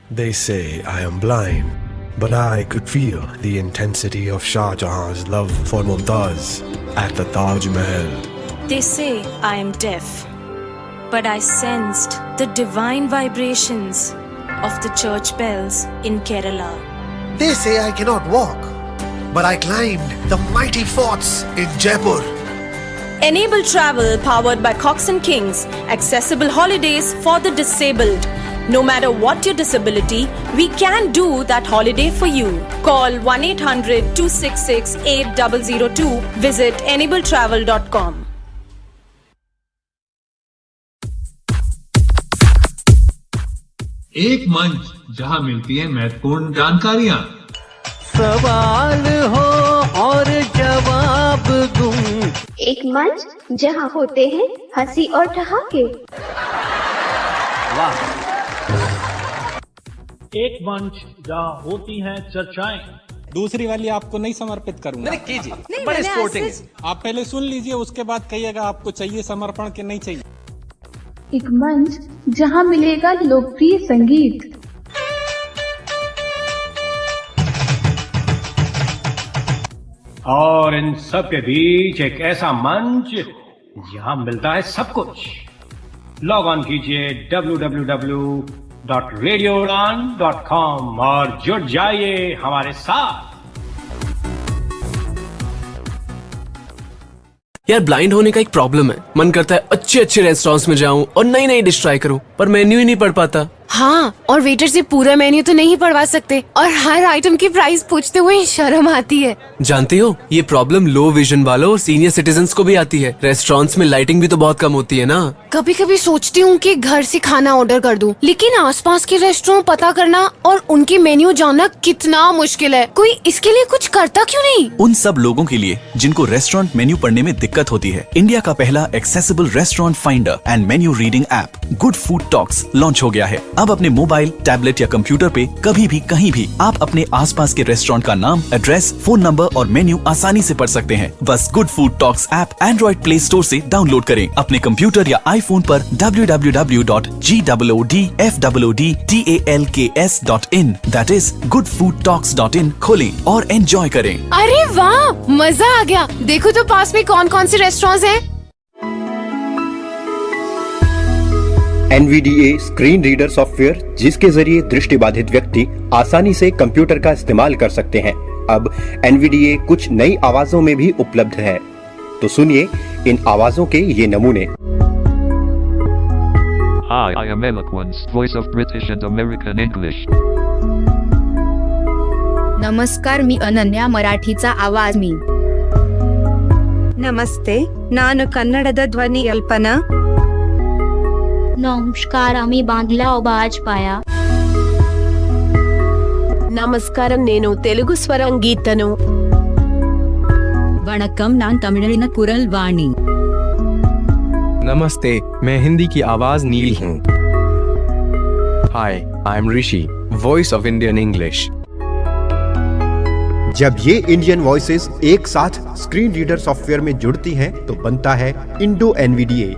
They say I am blind, but I could feel the intensity of Shah Jahan's love for Mumtaz at the Taj Mahal. They say I am deaf, but I sensed the divine vibrations of the church bells in Kerala. They say I cannot walk, but I climbed the mighty forts in Jaipur. Enable travel powered by Cox & Kings. Accessible holidays for the disabled. No matter what your disability, we can do that holiday for you. Call 1-800-266-8002. Visit enabletravel.com. एक मंच जहां मिलती है महत्वपूर्ण जानकारियां, सवाल हो और जवाब दूं। एक मंच जहां होते हैं हंसी और ठहाके। वाह। एक मंच जहाँ होती हैं चर्चाएं। दूसरी वाली आपको नहीं समर्पित करूंगा। नहीं कीजिए, बड़े स्पोर्टिंग। आप पहले सुन लीजिए, उसके बाद कहिएगा आपको चाहिए समर्पण के नहीं चाहिए। एक मंच जहां मिलेगा लोकप्रिय संगीत। और इन सब के बीच एक ऐसा मंच जहाँ मिलता है सब कुछ। लॉग ऑन कीजिए www.radioudan.com और जुड़ जाइए हमारे साथ। यार ब्लाइंड होने का एक प्रॉब्लम है। मन करता है अच्छे अच्छे रेस्टोरेंट्स में जाऊं और नई नई डिश ट्राई करूं, पर मेन्यू ही नहीं पढ़ पाता। हाँ, और वेटर से पूरा मेन्यू तो नहीं पढ़वा सकते और हर आइटम की प्राइस पूछते हुए शर्म आती है। जानती हो, ये प्रॉब्लम लो विजन वालों और सीनियर सिटीजन्स को भी आती है। रेस्टोरेंट्स में लाइटिंग भी तो बहुत कम होती है ना। कभी कभी सोचती हूँ कि घर से खाना ऑर्डर कर दूं, लेकिन आसपास के रेस्टोरेंट पता करना और उनकी मेन्यू जानना कितना मुश्किल है। कोई इसके लिए कुछ करता क्यों नहीं? उन सब लोगों के लिए जिनको रेस्टोरेंट मेन्यू पढ़ने में दिक्कत होती है, इंडिया का पहला accessible restaurant finder and menu reading app good food talks launch हो गया है। अब अपने मोबाइल, टैबलेट या कंप्यूटर पे कभी भी कहीं भी आप अपने आसपास के रेस्टोरेंट का नाम, एड्रेस, फोन नंबर और मेन्यू आसानी से पढ़ सकते हैं। बस good food talks app Android play store से डाउनलोड करें। अपने कंप्यूटर या आईफोन पर www.goodfoodtalks.in that is goodfoodtalks.in खोलें और एंजॉय करें। अरे वाह, मजा आ गया। देखो तो पास में कौन कौन से रेस्टोरेंट्स हैं। NVDA स्क्रीन रीडर सॉफ्टवेयर, जिसके जरिए दृष्टिबाधित व्यक्ति आसानी से कंप्यूटर का इस्तेमाल कर सकते हैं, अब NVDA कुछ नई आवाजों में भी उपलब्ध है। तो सुनिए इन आवाजों के ये नमूने। Hi, I am Eloquence, voice of British and American English. नमस्कार, मी अनन्या, मराठीचा आवाज मी. ನಮಸ್ತೆ, ನಾನು ಕನ್ನಡದ ಧ್ವನಿ ಅಲ್ಪನಾ. नमस्कार, आम्ही बांधला आवाज पाया. నమస్కారం, నేను తెలుగు స్వరం గీతను. वणक्कम, नान तमिलिन कुरल वाणी. नमस्ते, मैं हिंदी की आवाज नील हूँ. Hi, I am Rishi, voice of Indian English. जब ये इंडियन वॉइसेस एक साथ स्क्रीन रीडर सॉफ्टवेयर में जुड़ती हैं तो बनता है इंडो NVDA।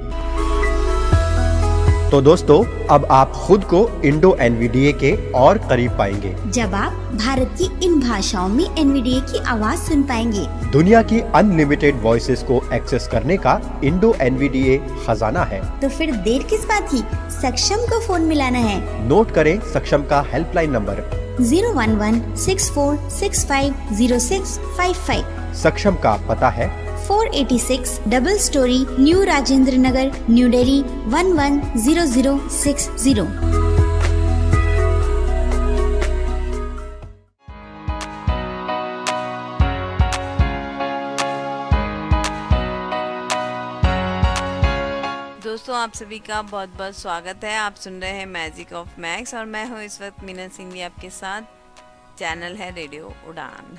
तो दोस्तों, अब आप खुद को इंडो NVDA के और करीब पाएंगे जब आप भारत की इन भाषाओं में NVDA की आवाज सुन पाएंगे। दुनिया की अनलिमिटेड वॉइसेस को एक्सेस करने का इंडो NVDA खजाना है। तो फिर देर किस बात की, सक्षम को फोन मिलाना है। नोट करें सक्षम का हेल्पलाइन नंबर 011-6465-0655। सक्षम का पता है 486 double storey, new Rajendra Nagar, new Delhi 110060। दोस्तों, आप सभी का बहुत बहुत स्वागत है। आप सुन रहे हैं मैजिक ऑफ मैक्स और मैं हूँ इस वक्त मीना सिंघवी आपके साथ। चैनल है रेडियो उड़ान।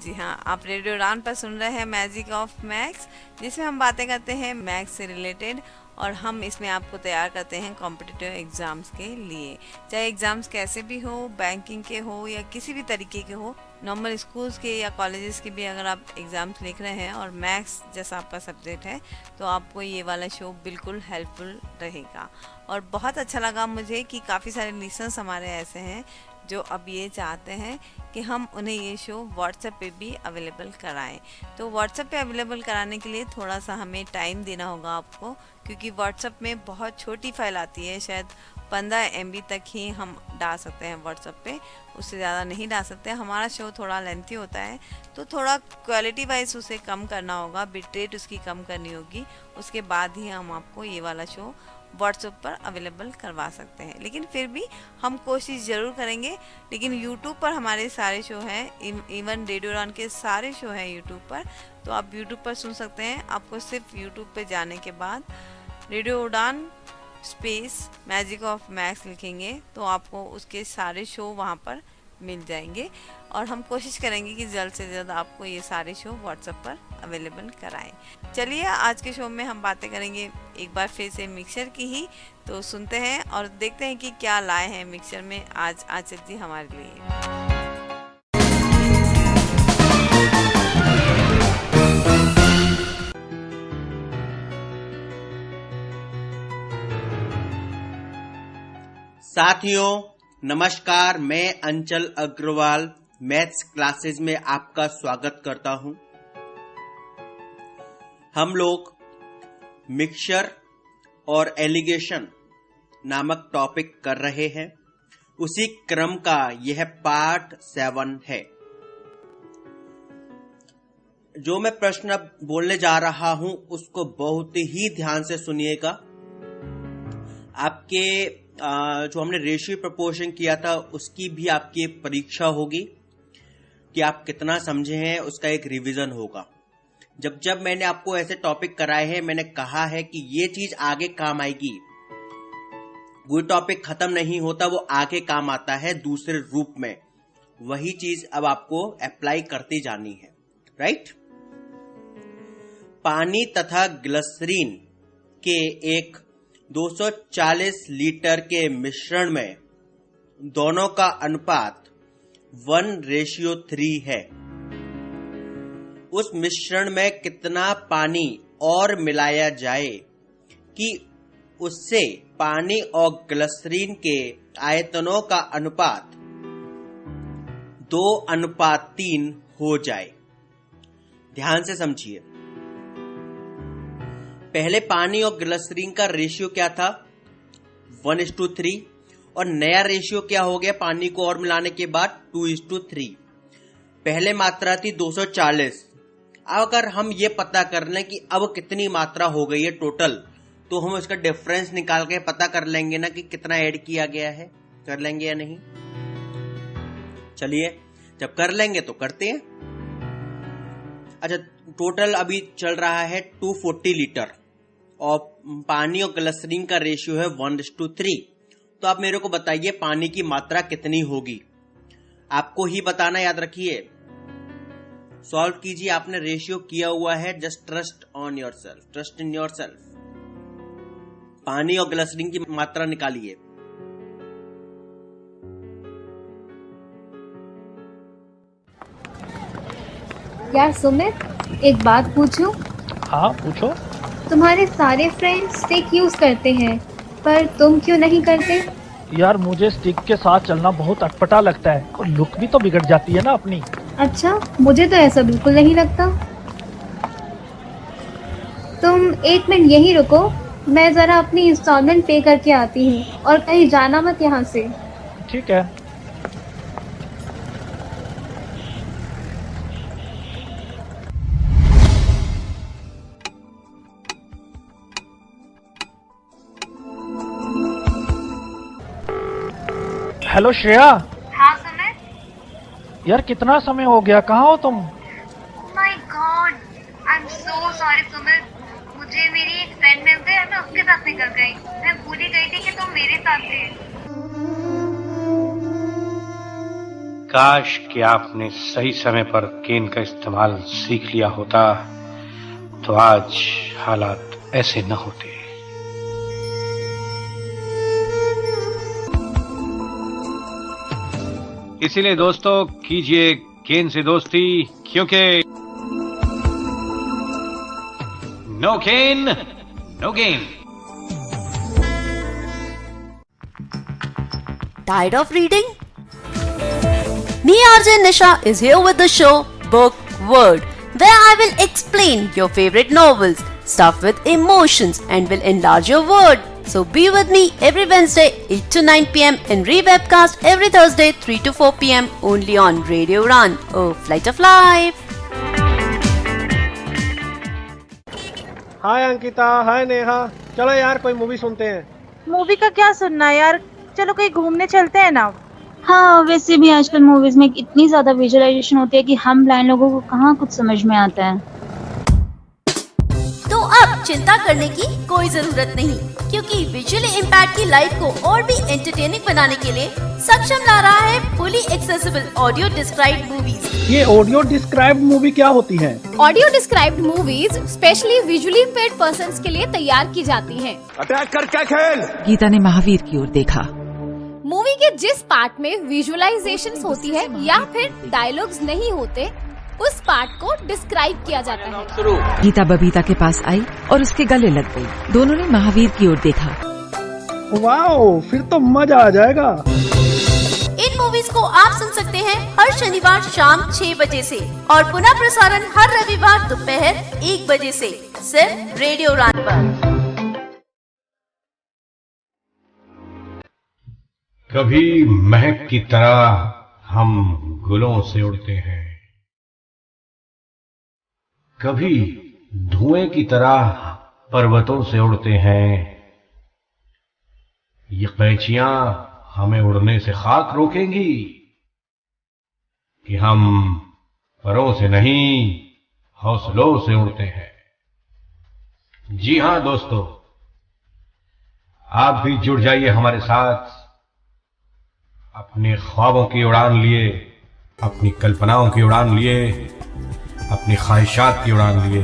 जी हाँ, आप रेडियो उड़ान पर सुन रहे हैं मैजिक ऑफ मैक्स, जिसमें हम बातें करते हैं मैक्स से रिलेटेड और हम इसमें आपको तैयार करते हैं कॉम्पिटिटिव एग्ज़ाम्स के लिए। चाहे एग्ज़ाम्स कैसे भी हो, बैंकिंग के हो या किसी भी तरीके के हो, नॉर्मल स्कूल्स के या कॉलेजेस के भी अगर आप एग्ज़ाम्स लिख रहे हैं और मैथ्स जैसा आपका सब्जेक्ट है तो आपको ये वाला शो बिल्कुल हेल्पफुल रहेगा। और बहुत अच्छा लगा मुझे कि काफ़ी सारे लिसनर्स हमारे ऐसे हैं जो अब ये चाहते हैं कि हम उन्हें ये शो व्हाट्सएप पे भी अवेलेबल कराएं। तो व्हाट्सएप पे अवेलेबल कराने के लिए थोड़ा सा हमें टाइम देना होगा आपको, क्योंकि व्हाट्सएप में बहुत छोटी फाइल आती है, शायद 15 MB तक ही हम डाल सकते हैं व्हाट्सएप पे, उससे ज़्यादा नहीं डाल सकते। हमारा शो थोड़ा लेंथी होता है तो थोड़ा क्वालिटी वाइज उसे कम करना होगा, बिट रेट उसकी कम करनी होगी, उसके बाद ही हम आपको ये वाला शो व्हाट्सएप पर अवेलेबल करवा सकते हैं। लेकिन फिर भी हम कोशिश ज़रूर करेंगे। लेकिन यूट्यूब पर हमारे सारे शो हैं, इवन रेडियो उड़ान के सारे शो हैं यूट्यूब पर, तो आप यूट्यूब पर सुन सकते हैं। आपको सिर्फ यूट्यूब पे जाने के बाद रेडियो उड़ान स्पेस मैजिक ऑफ मैक्स लिखेंगे तो आपको उसके सारे शो वहाँ पर मिल जाएंगे। और हम कोशिश करेंगे कि जल्द से जल्द आपको ये सारे शो व्हाट्सएप पर अवेलेबल कराएं। चलिए आज के शो में हम बातें करेंगे एक बार फिर से मिक्सचर की ही, तो सुनते हैं और देखते हैं कि क्या लाए हैं मिक्सचर में आज आंचल जी हमारे लिए। साथियों नमस्कार, मैं अंचल अग्रवाल मैथ्स क्लासेस में आपका स्वागत करता हूं। हम लोग मिक्सचर और एलिगेशन नामक टॉपिक कर रहे हैं। उसी क्रम का यह पार्ट 7 है। जो मैं प्रश्न अब बोलने जा रहा हूं उसको बहुत ही ध्यान से सुनिएगा। आपके जो हमने रेशियो प्रपोर्शन किया था उसकी भी आपकी परीक्षा होगी कि आप कितना समझे हैं, उसका एक रिवीजन होगा। जब मैंने आपको ऐसे टॉपिक कराए हैं, मैंने कहा है कि ये चीज आगे काम आएगी। कोई टॉपिक खत्म नहीं होता, वो आगे काम आता है दूसरे रूप में। वही चीज अब आपको अप्लाई करती जानी है, राइट। पानी तथा ग्लिसरीन के एक 240 लीटर के मिश्रण में दोनों का अनुपात 1:3 है। उस मिश्रण में कितना पानी और मिलाया जाए कि उससे पानी और ग्लिसरीन के आयतनों का अनुपात 2:3 हो जाए। ध्यान से समझिए। पहले पानी और ग्लिसरीन का रेशियो क्या था? 1:3। और नया रेशियो क्या हो गया पानी को और मिलाने के बाद? 2:3। पहले मात्रा थी 240। अगर हम ये पता कर लें कि अब कितनी मात्रा हो गई है टोटल, तो हम उसका डिफरेंस निकाल के पता कर लेंगे ना कि कितना ऐड किया गया है। कर लेंगे या नहीं? चलिए, जब कर लेंगे तो करते हैं। अच्छा, टोटल अभी चल रहा है 240 लीटर और पानी और ग्लिसरीन का रेशियो है 1:3। तो आप मेरे को बताइए पानी की मात्रा कितनी होगी? आपको ही बताना, याद रखिए। सॉल्व कीजिए। आपने रेशियो किया हुआ है, just trust on yourself, trust in yourself. पानी और ग्लिसरीन की मात्रा निकालिए। यार सुमित, एक बात पूछूं? हाँ पूछो। तुम्हारे सारे फ्रेंड्स स्टिक यूज करते हैं, पर तुम क्यों नहीं करते? यार मुझे स्टिक के साथ चलना बहुत अटपटा लगता है और लुक भी तो बिगड़ जाती है ना अपनी। अच्छा, मुझे तो ऐसा बिल्कुल नहीं लगता। तुम 1 मिनट यहीं रुको, मैं जरा अपनी इंस्टॉलमेंट पे करके आती हूँ और कहीं जाना मत यहाँ से। ठीक है। हेलो श्रेया। हाँ सुमित। यार कितना समय हो गया, कहाँ हो तुम? My God, I am so sorry Sumit. मुझे मेरी एक फ्रेंड मिल गई और मैं उसके साथ निकल गई। मैं भूल ही गई थी कि तुम मेरे साथ थे। काश कि आपने सही समय पर केन का इस्तेमाल सीख लिया होता तो आज हालात ऐसे न होते। इसीलिए दोस्तों कीजिए केन से दोस्ती, क्योंकि no can no gain. Tired of reading? Me, RJ Nisha, is here with the show Book Word, where I will explain your favorite novels, stuff with emotions, and will enlarge your word. So be with me every Wednesday 8 to 9 p.m. and rebroadcast every Thursday 3 to 4 p.m. only on Radio Run. Oh, Flight of Life. हाय अंकिता, हाय नेहा, चलो यार कोई movie सुनते हैं। Movie का क्या सुनना है यार, चलो कहीं घूमने चलते हैं ना। हाँ, वैसे भी आजकल मूवीज में इतनी ज्यादा विजुअलाइजेशन होती है कि हम ब्लाइंड लोगों को कहाँ कुछ समझ में आता है। तो अब चिंता करने की कोई जरूरत नहीं, क्योंकि विजुअली इम्पैक्ट की लाइफ को और भी एंटरटेनिंग बनाने के लिए सक्षम ला रहा है fully accessible audio described movies. ये ऑडियो डिस्क्राइब्ड मूवी क्या होती है? Audio described movies specially visually impaired persons के लिए तैयार की जाती हैं। अटैक करके खेल। गीता ने महावीर की ओर देखा। मूवी के जिस पार्ट में विजुअलाइजेशन होती है या फिर डायलॉग्स नहीं होते, उस पार्ट को डिस्क्राइब किया जाता है। गीता बबीता के पास आई और उसके गले लग गई। दोनों ने महावीर की ओर देखा। वाओ, फिर तो मजा आ जाएगा। इन मूवीज को आप सुन सकते हैं हर शनिवार शाम 6 बजे से और पुनः प्रसारण हर रविवार दोपहर 1 बजे से सिर्फ रेडियो रन पर। कभी महक की तरह हम गुलों से उड़ते हैं, कभी धुएं की तरह पर्वतों से उड़ते हैं। ये कैचियां हमें उड़ने से खाक रोकेंगी कि हम परों से नहीं हौसलों से उड़ते हैं। जी हां दोस्तों, आप भी जुड़ जाइए हमारे साथ। अपने ख्वाबों की उड़ान लिए, अपनी कल्पनाओं की उड़ान लिए, अपनी ख्वाहिशात की उड़ान लिए।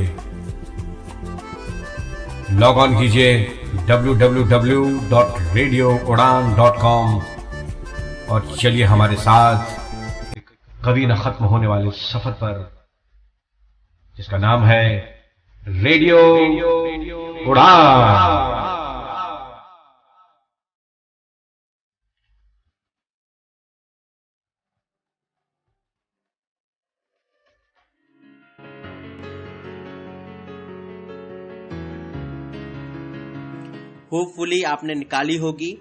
लॉग ऑन कीजिए www.radioudan.com और चलिए हमारे साथ एक कभी न खत्म होने वाले सफर पर, जिसका नाम है रेडियो उड़ान। होपफुली आपने निकाली होगी,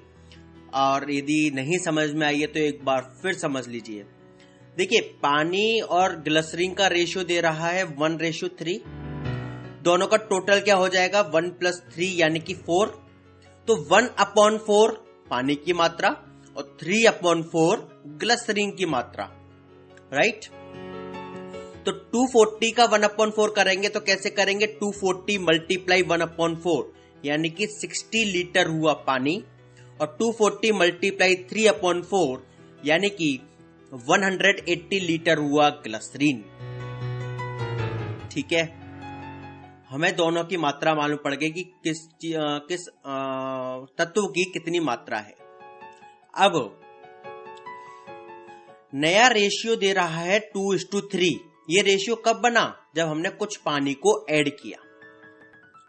और यदि नहीं समझ में आई है तो एक बार फिर समझ लीजिए। देखिए, पानी और ग्लिसरीन का रेशियो दे रहा है 1:3। दोनों का टोटल क्या हो जाएगा? 1 + 3 यानी कि 4। तो 1/4 पानी की मात्रा और 3/4 ग्लिसरीन की मात्रा, राइट। तो 240 का 1/4 करेंगे तो कैसे करेंगे? 240 × 1/4 यानी कि 60 लीटर हुआ पानी, और 240 × 3/4 यानी कि 180 लीटर हुआ ग्लिसरीन। ठीक है, हमें दोनों की मात्रा मालूम पड़ गई कि किस तत्व की कितनी मात्रा है। अब नया रेशियो दे रहा है 2:3। ये रेशियो कब बना? जब हमने कुछ पानी को ऐड किया,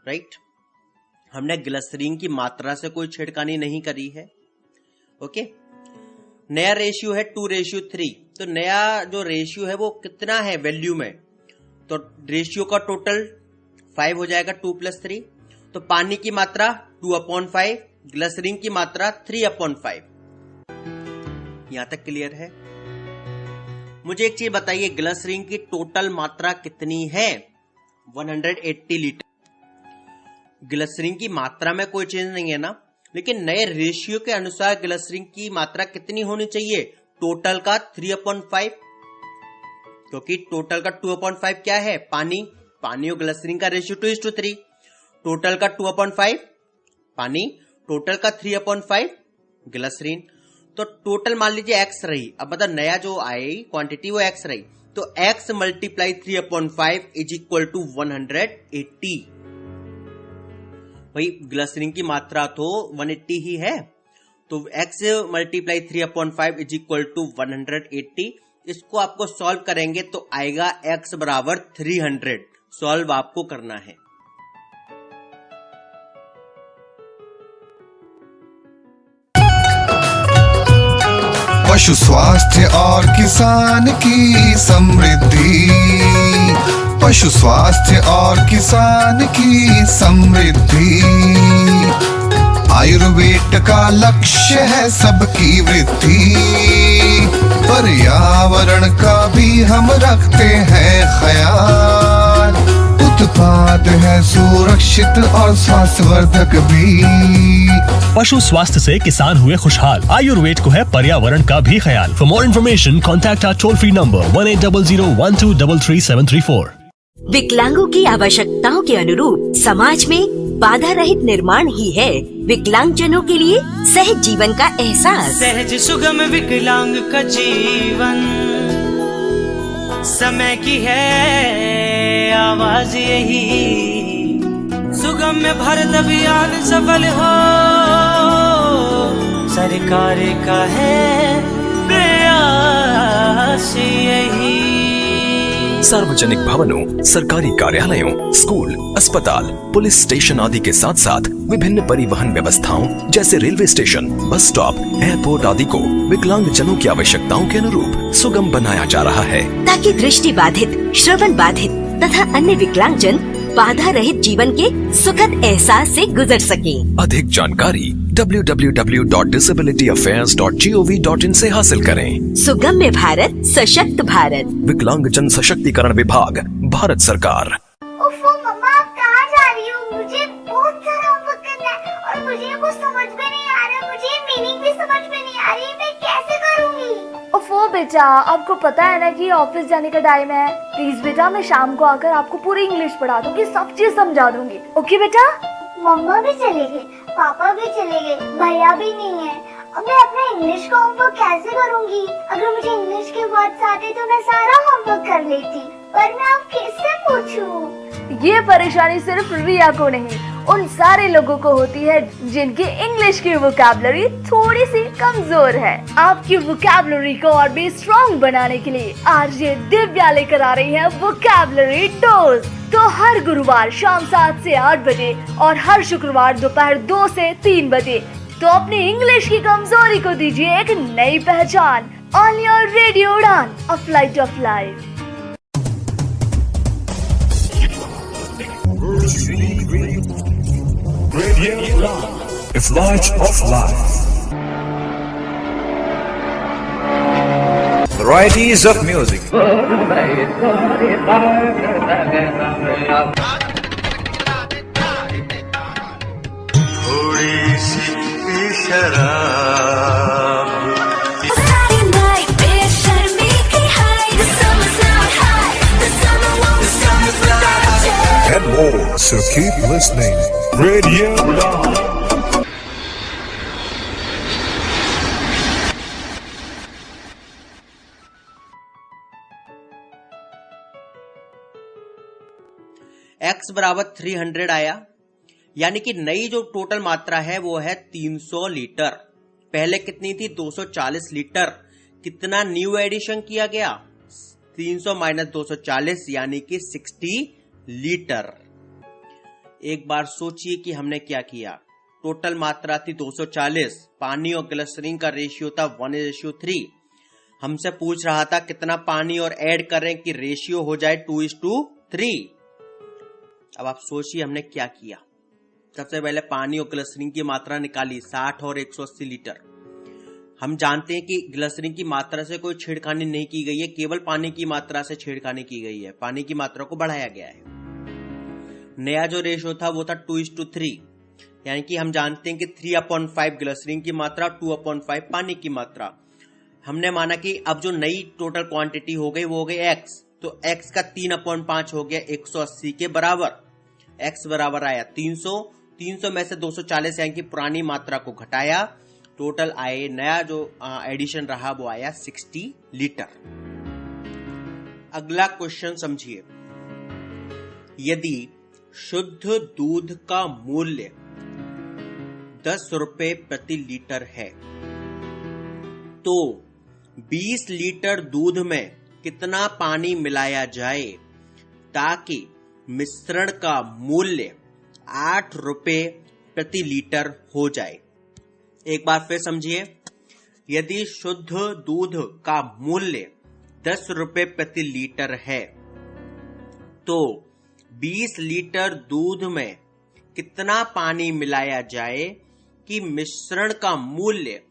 राइट। हमने ग्लिसरीन की मात्रा से कोई छेड़खानी नहीं करी है। ओके, नया रेशियो है 2:3। तो नया जो रेशियो है वो कितना है वैल्यू में? तो रेशियो का टोटल 5 हो जाएगा, 2 + 3। तो पानी की मात्रा 2/5, ग्लिसरीन की मात्रा 3/5। यहां तक क्लियर है? मुझे एक चीज बताइए, ग्लिसरीन की टोटल मात्रा कितनी है? 180 लीटर। ग्लिसरीन की मात्रा में कोई चेंज नहीं है ना, लेकिन नए रेशियो के अनुसार ग्लिसरीन की मात्रा कितनी होनी चाहिए? टोटल का 3/5, क्योंकि टोटल का 2/5 क्या है? पानी। पानी और ग्लिसरीन का रेशियो 2:3। टोटल का 2/5 पानी, टोटल का 3/5 ग्लिसरीन। तो टोटल मान लीजिए x रही। अब मतलब नया जो आई क्वांटिटी वो x रही, तो x × 3/5 = 180। भाई ग्लिसरीन की मात्रा तो 180 ही है, तो x multiply 3/5 is equal to 180। इसको आपको सॉल्व करेंगे तो आएगा x बराबर 300। सॉल्व आपको करना है। पशु स्वास्थ्य और किसान की समृद्धि, पशु स्वास्थ्य और किसान की समृद्धि। आयुर्वेद का लक्ष्य है सबकी वृद्धि, पर्यावरण का भी हम रखते हैं ख्याल। उत्पाद है सुरक्षित और स्वास्थ्यवर्धक भी। पशु स्वास्थ्य से किसान हुए खुशहाल, आयुर्वेद को है पर्यावरण का भी ख्याल। For more information contact our toll free number 1800123734। विकलांगों की आवश्यकताओं के अनुरूप समाज में बाधा रहित निर्माण ही है विकलांग जनों के लिए सहज जीवन का एहसास। सहज सुगम विकलांग का जीवन, समय की है आवाज यही। सुगम्य भारत अभियान सफल हो, सरकार का है प्रयास यही। सार्वजनिक भवनों, सरकारी कार्यालयों, स्कूल, अस्पताल, पुलिस स्टेशन आदि के साथ साथ विभिन्न परिवहन व्यवस्थाओं जैसे railway station, bus stop, airport आदि को विकलांग जनों की आवश्यकताओं के अनुरूप सुगम बनाया जा रहा है, ताकि दृष्टि बाधित, श्रवण बाधित तथा अन्य विकलांग जन बाधा रहित जीवन के सुखद एहसास से गुजर सकें। अधिक जानकारी www.disabilityaffairs.gov.in से हासिल करें। सुगम्य भारत, सशक्त भारत, विकलांग जन सशक्तिकरण विभाग, भारत सरकार। ओफो मम्मा, आप कहाँ जा रही हो? मुझे बहुत सारा होमवर्क करना है और मुझे कुछ समझ में नहीं आ रहा, मुझे मीनिंग भी समझ में नहीं आ रही, मैं कैसे करूँगी? ओफो बेटा, आपको पता है ना कि ऑफिस जाने का टाइम है। प्लीज बेटा, मैं शाम को आकर आपको पूरी इंग्लिश पढ़ा दूंगी, सब चीज समझा दूंगी। ओके बेटा? मम्मा भी चले गए, पापा भी चले गए, भैया भी नहीं है। अब मैं अपना इंग्लिश का होमवर्क कैसे करूँगी? अगर मुझे इंग्लिश के वर्ड्स आते तो मैं सारा होमवर्क कर लेती, पर मैं अब किससे पूछूं? ये परेशानी सिर्फ रिया को नहीं, उन सारे लोगों को होती है जिनकी इंग्लिश की वोकैबुलरी थोड़ी सी कमजोर है। आपकी वोकैबुलरी को और भी स्ट्रॉन्ग बनाने के लिए आरजे दिव्या लेकर आ रही है वोकैबुलरी डोज। तो हर गुरुवार शाम 7 से 8 बजे और हर शुक्रवार दोपहर 2 से 3 बजे तो अपनी इंग्लिश की कमजोरी को दीजिए एक नई पहचान। ऑन योर रेडियो उड़ान, a flight of life. A flight of life. Varieties of music. थोड़ी सी शराब, and more, so keep listening. Radio Udan. x बराबर 300 आया, यानी कि नई जो टोटल मात्रा है वो है 300 लीटर। पहले कितनी थी? 240 लीटर। कितना न्यू एडिशन किया गया? 300 माइनस 240 यानी कि 60 लीटर। एक बार सोचिए कि हमने क्या किया। टोटल मात्रा थी 240, पानी और ग्लिसरीन का रेशियो था 1:3। हमसे पूछ रहा था कितना पानी और ऐड करें कि रेशियो हो जाए 2:3। अब आप सोचिए हमने क्या किया। सबसे पहले पानी और ग्लिसरीन की मात्रा निकाली, 60 और 180 लीटर। हम जानते हैं कि ग्लिसरीन की मात्रा से कोई छेड़खानी नहीं की गई है, केवल पानी की मात्रा से छेड़खानी की गई है, पानी की मात्रा को बढ़ाया गया है। नया जो रेशियो था वो था 2:3, यानी कि हम जानते हैं कि 3/5 ग्लिसरीन की मात्रा, 2/5 पानी की मात्रा। हमने माना कि अब जो नई टोटल क्वांटिटी हो गई वो हो गई x, तो x का 3/5 हो गया 180 के बराबर। x बराबर आया 300 में से 240 यानी कि पुरानी मात्रा को घटाया, टोटल आए नया जो एडिशन रहा वो आया 60 लीटर। अगला क्वेश्चन समझिए। यदि शुद्ध दूध का मूल्य 10 रुपए प्रति लीटर है, तो 20 लीटर दूध में कितना पानी मिलाया जाए ताकि मिश्रण का मूल्य 8 रुपए प्रति लीटर हो जाए। एक बार फिर समझिए, यदि शुद्ध दूध का मूल्य 10 रुपए प्रति लीटर है, तो 20 लीटर दूध में कितना पानी मिलाया जाए कि मिश्रण का मूल्य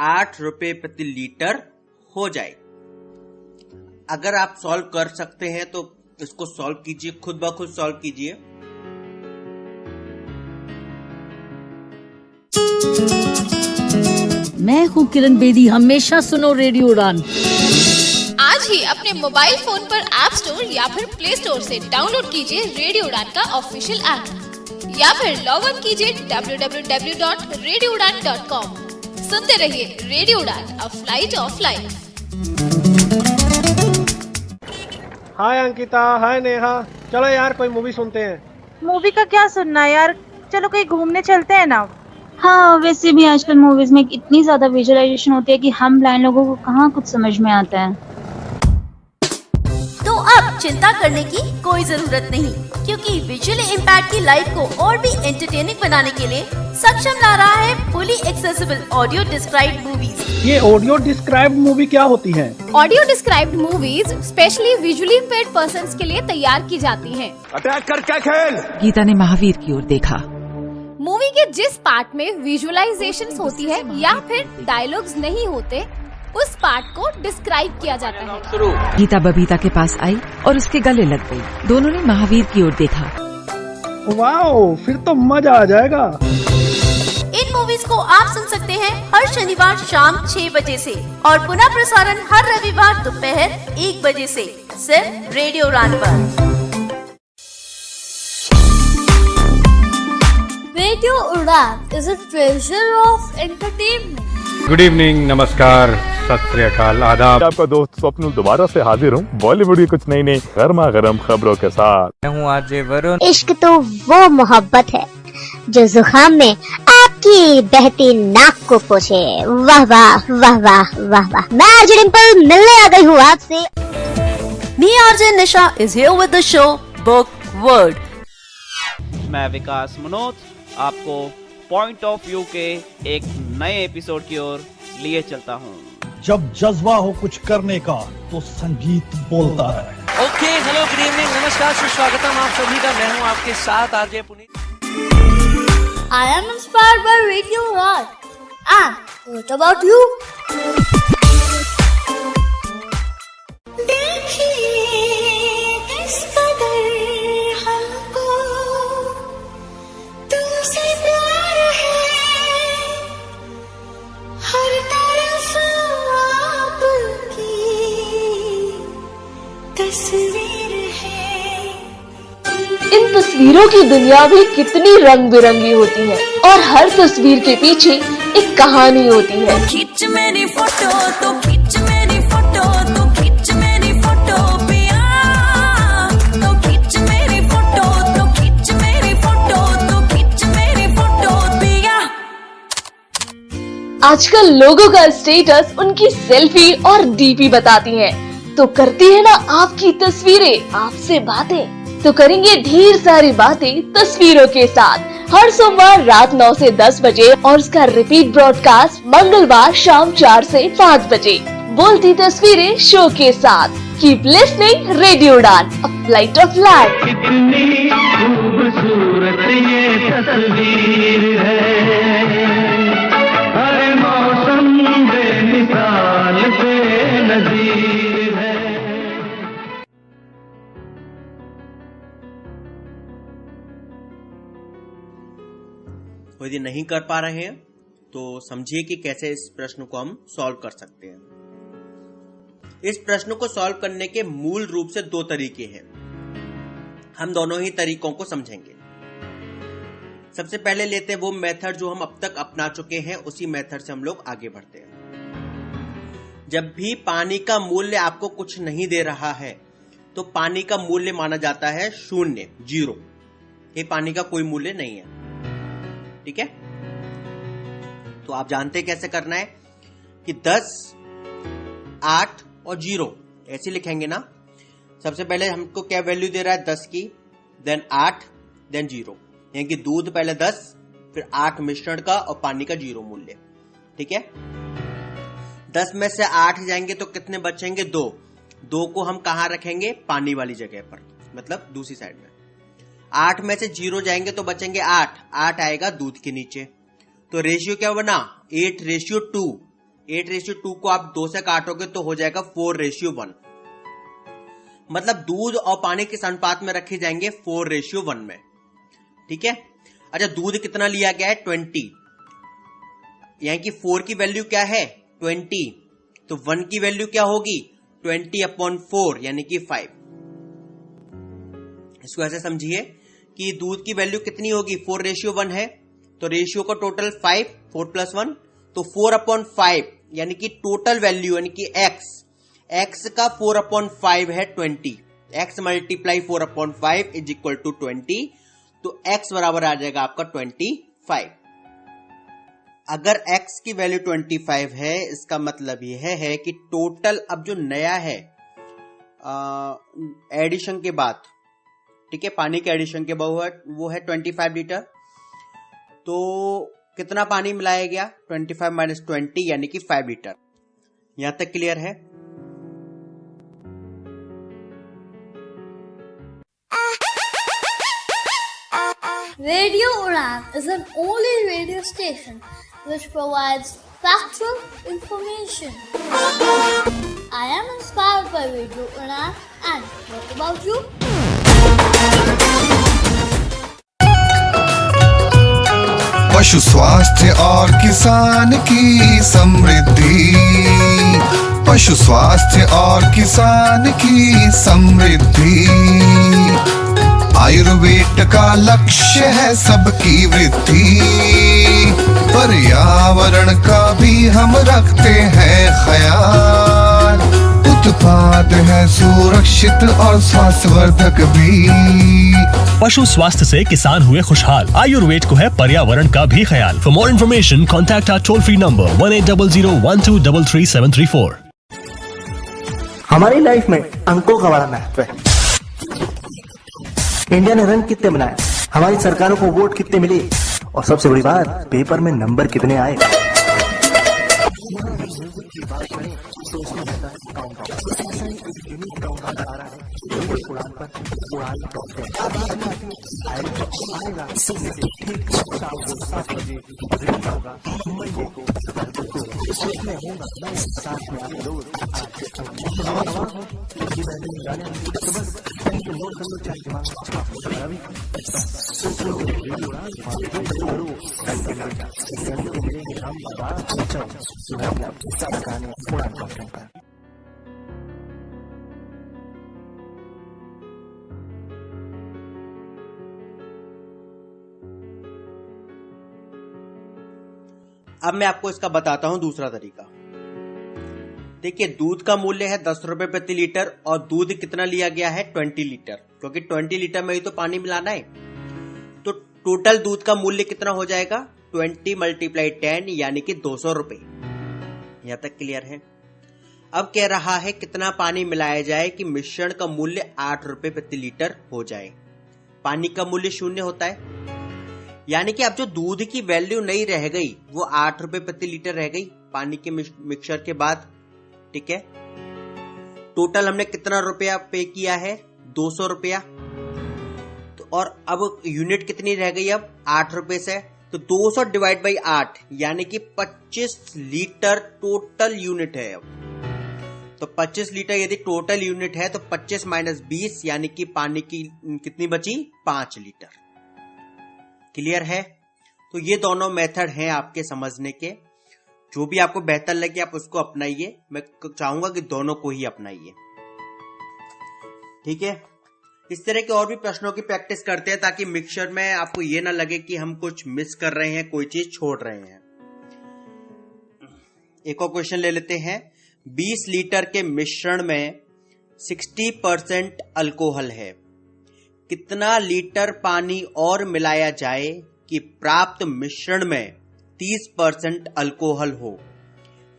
8 रुपए प्रति लीटर हो जाए। अगर आप सॉल्व कर सकते हैं तो इसको सॉल्व कीजिए, खुद ब खुद सॉल्व कीजिए। मैं हूँ किरण बेदी, हमेशा सुनो रेडियो उड़ान। आज ही अपने मोबाइल फोन पर ऐप स्टोर या फिर प्ले स्टोर से डाउनलोड कीजिए रेडियो उड़ान का ऑफिशियल ऐप या फिर लॉग ऑन कीजिए www.radioudan.com। सुनते रहिए रेडियो उड़ान, अ फ्लाइट ऑफ लाइफ। हाय अंकिता, हाय नेहा, चलो यार कोई मूवी सुनते हैं। मूवी का क्या सुनना है यार, चलो कहीं घूमने चलते हैं ना। हाँ, वैसे भी आजकल मूवीज में इतनी ज्यादा विजुअलाइजेशन होती है कि हम ब्लाइंड लोगों को कहाँ कुछ समझ में आता है। तो अब चिंता करने की कोई जरूरत नहीं, क्योंकि विजुअली इम्पैक्ट की लाइफ को और भी एंटरटेनिंग बनाने के लिए सक्षम ला रहा है fully accessible audio described movies. ये ऑडियो डिस्क्राइब्ड मूवी क्या होती है? Audio described movies specially visually impaired persons के लिए तैयार की जाती हैं। अटैक कर क्या खेल? गीता ने महावीर की ओर देखा। मूवी के जिस पार्ट में विजुअलाइजेशंस होती है या फिर डायलॉग्स नहीं होते, उस पार्ट को डिस्क्राइब किया जाता है। गीता बबीता के पास आई और उसके गले लग गई। दोनों ने महावीर की ओर देखा। वाओ, फिर तो मजा आ जाएगा। इन मूवीज को आप सुन सकते हैं हर शनिवार शाम 6 बजे से और पुनः प्रसारण हर रविवार दोपहर 1 बजे से, सिर्फ रेडियो उड़ान पर। Radio Udan is a treasure of entertainment. Good evening, नमस्कार, सत श्री अकाल, आदाब। आपका दोस्त स्वप्नुल दोबारा से हाजिर हूँ बॉलीवुड की कुछ नई नई गर्मा गर्म खबरों के साथ। मैं हूँ आरजे वरुण। इश्क तो वो मोहब्बत है जो जुकाम में आपकी बहती नाक को पोछे। वाह वाह वाह वाह वाह वाह। मैं आरजे डिंपल मिलने आ गई हूँ आपसे। Me RJ Nisha is here with the show book word. मैं विकास मनोज आपको पॉइंट ऑफ व्यू के एक नए एपिसोड की ओर लिए चलता हूँ। जब जज्बा हो कुछ करने का तो संगीत बोलता है। ओके, हेलो, गुड इवनिंग, नमस्कार, सुस्वागतम आप सभी का। मैं हूँ आपके साथ RJ Puneet. I am inspired by Radio Udan. And what about you? इन तस्वीरों की दुनिया भी कितनी रंग बिरंगी होती है और हर तस्वीर के पीछे एक कहानी होती है। खींच मेरी फोटो तो खींच मेरी फोटो तो खींच मेरी फोटो पिया, तो खींच मेरी फोटो तो खींच मेरी फोटो तो खींच मेरी फोटो पिया। आजकल लोगों का स्टेटस उनकी सेल्फी और डीपी बताती है, तो करती है ना आपकी तस्वीरें आपसे बातें। तो करेंगे ढेर सारी बातें तस्वीरों के साथ हर सोमवार रात 9 से 10 बजे और उसका रिपीट ब्रॉडकास्ट मंगलवार शाम 4 से 5 बजे। बोलती तस्वीरें शो के साथ। कीप लिसनिंग रेडियो उड़ान, अ फ्लाइट ऑफ लाइफ। कितनी खूबसूरत ये तस्वीर है, हर मौसम बेमिसाल बेनज़ीर है। यदि नहीं कर पा रहे हैं तो समझिए कि कैसे इस प्रश्न को हम सॉल्व कर सकते हैं। इस प्रश्न को सॉल्व करने के मूल रूप से 2 तरीके हैं। हम दोनों ही तरीकों को समझेंगे। सबसे पहले लेते हैं वो मेथड जो हम अब तक अपना चुके हैं, उसी मेथड से हम लोग आगे बढ़ते हैं। जब भी पानी का मूल्य आपको कुछ नहीं दे रहा है तो पानी का मूल्य माना जाता है 0, 0। ये पानी का कोई मूल्य नहीं है, ठीक है। तो आप जानते हैं कैसे करना है कि 10, 8 और 0 ऐसे लिखेंगे ना। सबसे पहले हमको क्या वैल्यू दे रहा है 10 की, देन 8, देन 0, यानी कि दूध पहले 10, फिर 8 मिश्रण का और पानी का 0 मूल्य। ठीक है, 10 में से 8 जाएंगे तो कितने बचेंगे? 2 को हम कहां रखेंगे? पानी वाली जगह पर, मतलब दूसरी साइड में। 8 में से 0 जाएंगे तो बचेंगे 8 आएगा दूध के नीचे। तो रेशियो क्या बना? 8:2। 8:2 को आप 2 से काटोगे तो हो जाएगा 4:1, मतलब दूध और पानी किस अनुपात में रखे जाएंगे? 4:1 में। ठीक है, अच्छा दूध कितना लिया गया है? 20, यानी कि 4 की वैल्यू क्या है? 20, तो 1 की वैल्यू क्या होगी? 20/4 यानी कि 5। इसको ऐसे समझिए कि दूध की वैल्यू कितनी होगी? 4:1 है, तो रेशियो का टोटल 5, 4 + 1, तो 4/5 यानी कि टोटल वैल्यू यानी कि x का 4/5 है 20। x × 4/5 = 20, तो x बराबर आ जाएगा आपका 25। अगर x की वैल्यू 25 है, इसका मतलब यह है कि टोटल अब जो नया है एडिशन के बाद, ठीक है, पानी के एडिशन के बाद वो है 25 लीटर। तो कितना पानी मिलाया गया? 25 - 20 यानी कि 5 लीटर। यहां तक क्लियर है? Radio Uran is an only radio station which provides factual information. I am inspired by Radio Uran, and what about you? पशु स्वास्थ्य और किसान की समृद्धि, पशु स्वास्थ्य और किसान की समृद्धि। आयुर्वेद का लक्ष्य है सबकी वृद्धि, पर्यावरण का भी हम रखते हैं ख्याल। उत्पाद है सुरक्षित और स्वास्थ्यवर्धक भी। पशु स्वास्थ्य से किसान हुए खुशहाल, आयुर्वेद को है पर्यावरण का भी ख्याल। For more information contact our toll free number 1800123334। हमारी लाइफ में अंकों का बड़ा महत्व है। इंडिया ने रन कितने बनाए, हमारी सरकारों को वोट कितने मिले, और सबसे बड़ी बात पेपर में नंबर कितने आए। अब मैं आपको इसका बताता हूं दूसरा तरीका। देखिए, दूध का मूल्य है 10 रुपए प्रति लीटर और दूध कितना लिया गया है? 20 लीटर, क्योंकि 20 लीटर में ही तो पानी मिलाना है। तो टोटल दूध का मूल्य कितना हो जाएगा? 20 × 10 यानी कि 200 रुपए। यहां तक क्लियर है? अब कह रहा है कितना पानी मिलाया जाए कि मिश्रण का मूल्य 8 रुपए प्रति लीटर हो जाए। पानी का मूल्य 0 होता है, यानी कि अब जो दूध की वैल्यू नहीं रह गई वो 8 रुपए प्रति लीटर रह गई पानी के मिक्सचर के बाद। ठीक है, टोटल हमने कितना रुपया पे किया है? 200 रुपया। तो और अब यूनिट कितनी रह गई? अब 8 रुपए से, तो 200 / 8 यानी कि 25 लीटर टोटल यूनिट है। अब तो 25 लीटर यदि टोटल यूनिट है तो 25 - 20 यानी कि पानी की कितनी बची? 5 लीटर। क्लियर है? तो ये दोनों मेथड हैं आपके समझने के। जो भी आपको बेहतर लगे आप उसको अपनाइए। मैं चाहूंगा कि दोनों को ही अपनाइए। ठीक है, इस तरह के और भी प्रश्नों की प्रैक्टिस करते हैं ताकि मिक्सचर में आपको ये ना लगे कि हम कुछ मिस कर रहे हैं, कोई चीज छोड़ रहे हैं। एक और क्वेश्चन ले लेते हैं। 20 लीटर के मिश्रण में 60% अल्कोहल है, कितना लीटर पानी और मिलाया जाए कि प्राप्त मिश्रण में 30% अल्कोहल हो।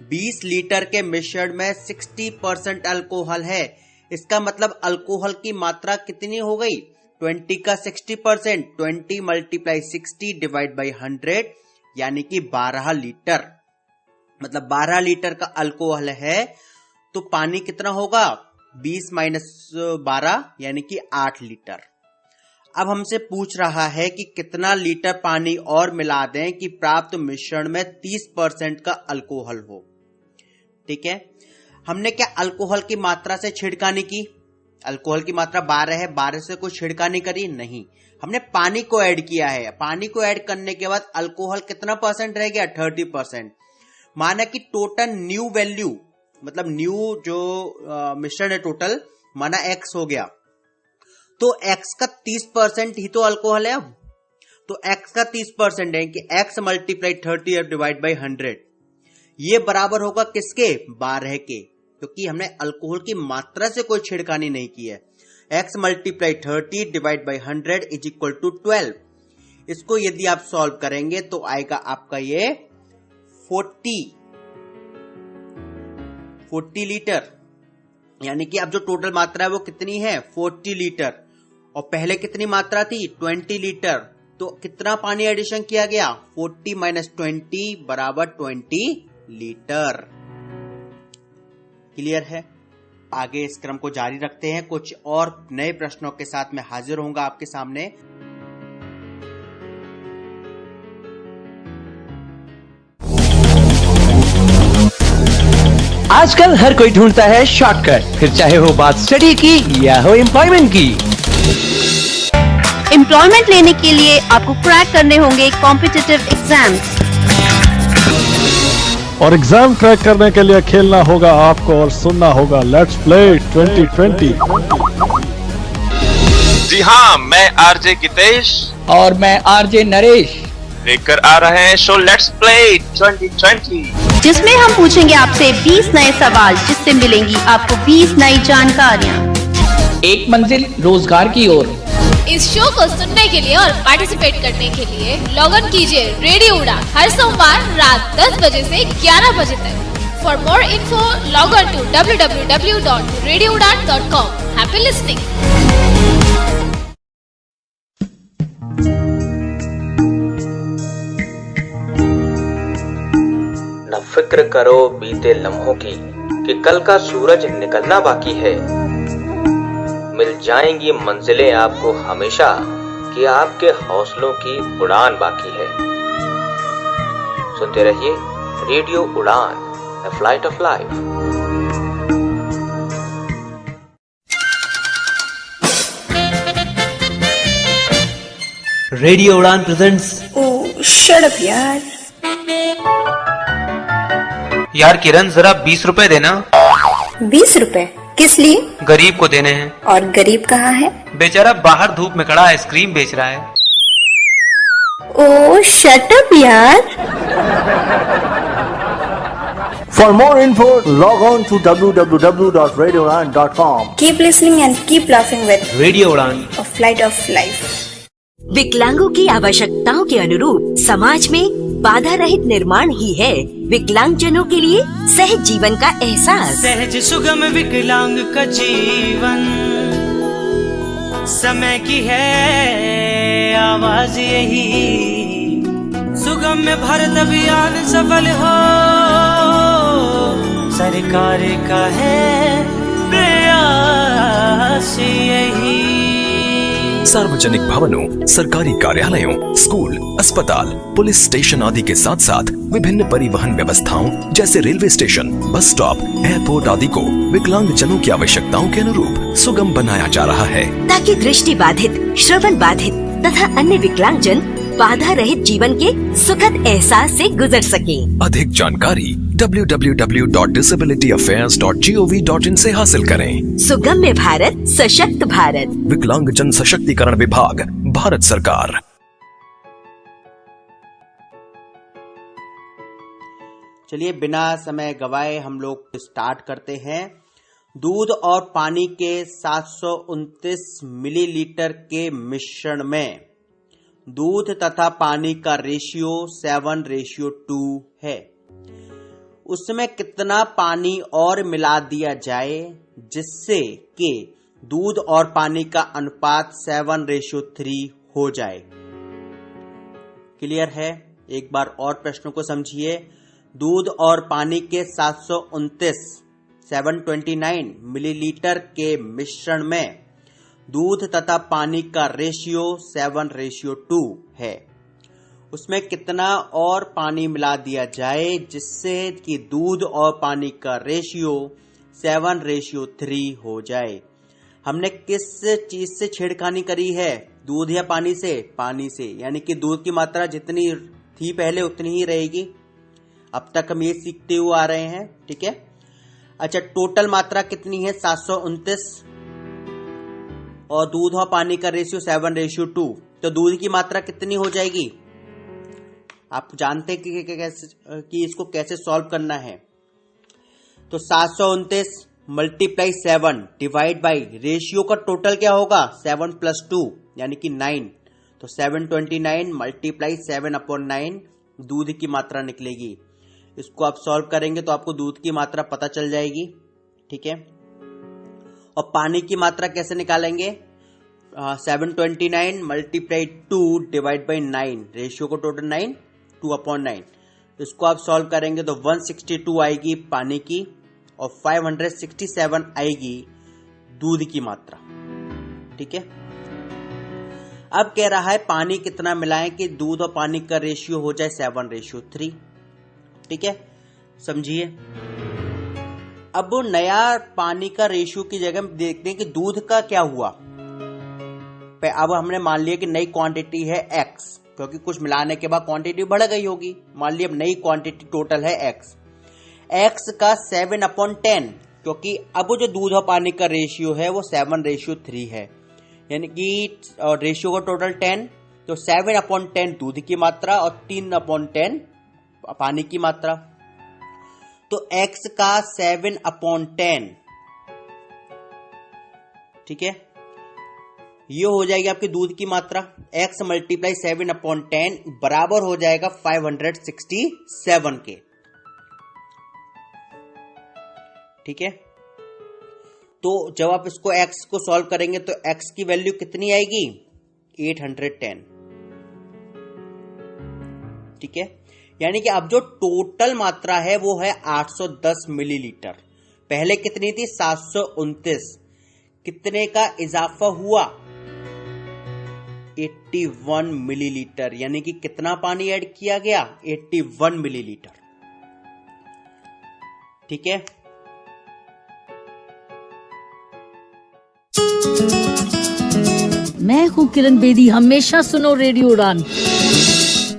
20 लीटर के मिश्रण में 60% अल्कोहल है। इसका मतलब अल्कोहल की मात्रा कितनी हो गई? 20 का 60%, 20 मल्टीप्लाई 60 डिवाइड बाई 100 यानी कि 12 लीटर। मतलब 12 लीटर का अल्कोहल है तो पानी कितना होगा? 20 माइनस 12 यानी कि 8 लीटर। अब हमसे पूछ रहा है कि कितना लीटर पानी और मिला दें कि प्राप्त मिश्रण में 30% का अल्कोहल हो। ठीक है, हमने क्या अल्कोहल की मात्रा से छेड़खानी की? अल्कोहल की मात्रा 12 है, 12 से कोई छेड़खानी करी? नहीं, हमने पानी को ऐड किया है। पानी को ऐड करने के बाद अल्कोहल कितना परसेंट रह गया? 30%। माना कि टोटल न्यू वैल्यू, मतलब न्यू जो मिश्रण है टोटल, माना x हो गया, तो x का 30% ही तो अल्कोहल है। अब तो x का 30% है कि x मल्टीप्लाई 30 डिवाइड बाई 100, ये बराबर होगा किसके? 12 के, क्योंकि हमने अल्कोहल की मात्रा से कोई छेड़खानी नहीं की है। x multiply 30 divide by 100 is equal to 12। इसको यदि आप सॉल्व करेंगे तो आएगा आपका ये 40 लीटर, यानी कि अब जो टोटल मात्रा है वो कितनी है? 40 लीटर। और पहले कितनी मात्रा थी? 20 लीटर। तो कितना पानी एडिशन किया गया? 40 माइनस 20 बराबर 20 लीटर। क्लियर है? आगे इस क्रम को जारी रखते हैं। कुछ और नए प्रश्नों के साथ मैं हाजिर होऊंगा आपके सामने। आजकल हर कोई ढूंढता है शॉर्टकट, फिर चाहे हो बात स्टडी की या हो एम्प्लॉयमेंट की। एम्प्लॉयमेंट लेने के लिए आपको क्रैक करने होंगे कॉम्पिटिटिव एग्जाम्स। और एग्जाम क्रैक करने के लिए खेलना होगा आपको और सुनना होगा लेट्स प्ले 2020। जी हाँ, मैं आरजे गितेश और मैं आरजे नरेश लेकर आ रहे हैं शो लेट्स प्ले 2020, जिसमें हम पूछेंगे आपसे 20 नए सवाल, जिससे मिलेंगी आपको 20 नई जानकारियाँ। एक मंजिल रोजगार की ओर। इस शो को सुनने के लिए और पार्टिसिपेट करने के लिए लॉग इन कीजिए रेडियो उड़ान हर सोमवार रात 10 बजे से 11 बजे तक। For more info log on to www.radioudan.com। Happy listening. न फिक्र करो बीते लम्हों की कि कल का सूरज निकलना बाकी है। मिल जाएंगी मंजिलें आपको हमेशा कि आपके हौसलों की उड़ान बाकी है। सुनते रहिए रेडियो उड़ान, the flight of life. Radio उड़ान प्रेजेंट्स। ओह शट अप यार। यार किरण, जरा 20 रुपए देना। 20 रुपए किस लिए? गरीब को देने हैं। और गरीब कहाँ है? बेचारा बाहर धूप में खड़ा आइसक्रीम बेच रहा है। ओह शट अप यार। For more info, log on to www.radioudan.com. Keep listening and keep laughing with radio उड़ान, a flight of life. विकलांगों की आवश्यकताओं के अनुरूप समाज में बाधा रहित निर्माण ही है विकलांगजनों के लिए सहज जीवन का एहसास। सहज सुगम विकलांग का जीवन, समय की है आवाज यही। सुगम में भारत अभियान सफल हो, सरकार का है प्रयास यही। सार्वजनिक भवनों, सरकारी कार्यालयों, स्कूल, अस्पताल, पुलिस स्टेशन आदि के साथ साथ विभिन्न परिवहन व्यवस्थाओं जैसे railway station, bus stop, airport आदि को विकलांग जनों की आवश्यकताओं के अनुरूप सुगम बनाया जा रहा है, ताकि दृष्टि बाधित, श्रवण बाधित तथा अन्य विकलांग जन बाधा रहित जीवन के सुखद एहसास से गुजर सके। अधिक जानकारी www.disabilityaffairs.gov.in से हासिल करें। सुगम्य भारत, सशक्त भारत, विकलांग जन सशक्तिकरण विभाग, भारत सरकार। चलिए बिना समय गवाए हम लोग स्टार्ट करते हैं। दूध और पानी के 729 मिलीलीटर के मिश्रण में दूध तथा पानी का रेशियो 7:2 है, उसमें कितना पानी और मिला दिया जाए जिससे कि दूध और पानी का अनुपात 7:3 हो जाए। क्लियर है? एक बार और प्रश्नों को समझिए। दूध और पानी के 729 मिलीलीटर के मिश्रण में दूध तथा पानी का रेशियो 7:2 है, उसमें कितना और पानी मिला दिया जाए जिससे कि दूध और पानी का रेशियो 7:3 हो जाए। हमने किस चीज से छेड़खानी करी है? दूध या पानी से? पानी से, यानी कि दूध की मात्रा जितनी थी पहले उतनी ही रहेगी। अब तक हम ये सीखते हुए आ रहे हैं, ठीक है। अच्छा, टोटल मात्रा कितनी है? 729 और दूध और पानी का रेशियो 7:2, तो दूध की मात्रा कितनी हो जाएगी? आप जानते हैं कि इसको कैसे सॉल्व करना है। तो 729 मल्टीप्लाई 7 डिवाइड बाई रेशियो का टोटल क्या होगा? 7 + 2 यानी कि 9, तो 729 मल्टीप्लाई 7/9 दूध की मात्रा निकलेगी। इसको आप सॉल्व करेंगे तो आपको दूध की मात्रा पता चल जाएगी, ठीक है। और पानी की मात्रा कैसे निकालेंगे? 729 मल्टीप्लाई 2 डिवाइड बाई 9, रेशियो को टोटल 9, 2/9। इसको आप सॉल्व करेंगे तो 162 आएगी पानी की और 567 आएगी दूध की मात्रा, ठीक है। अब कह रहा है पानी कितना मिलाएं कि दूध और पानी का रेशियो हो जाए 7:3, ठीक है। समझिए। अब नया पानी का रेशियो की जगह हम देखते हैं कि दूध का क्या हुआ। अब हमने मान लिया कि नई क्वांटिटी है x, क्योंकि कुछ मिलाने के बाद क्वांटिटी बढ़ गई होगी। मान लिया अब नई क्वांटिटी टोटल है x का 7/10, क्योंकि अब जो दूध और पानी का रेशियो है वो 7:3 है, यानी कि रेशियो का टोटल 10, तो 7/10 दूध की मात्रा और 3/10 पानी की मात्रा। तो x का 7/10, ठीक है, ये हो जाएगी आपकी दूध की मात्रा। x मल्टीप्लाई 7/10 बराबर हो जाएगा 567 के, ठीक है। तो जब आप इसको x को सॉल्व करेंगे तो x की वैल्यू कितनी आएगी? 810, ठीक है। यानी कि अब जो टोटल मात्रा है वो है 810 मिलीलीटर। पहले कितनी थी? 729। कितने का इजाफा हुआ? 81 मिलीलीटर, यानी कि कितना पानी ऐड किया गया? 81 मिलीलीटर, ठीक है। मैं हूँ किरण बेदी, हमेशा सुनो रेडियो उड़ान।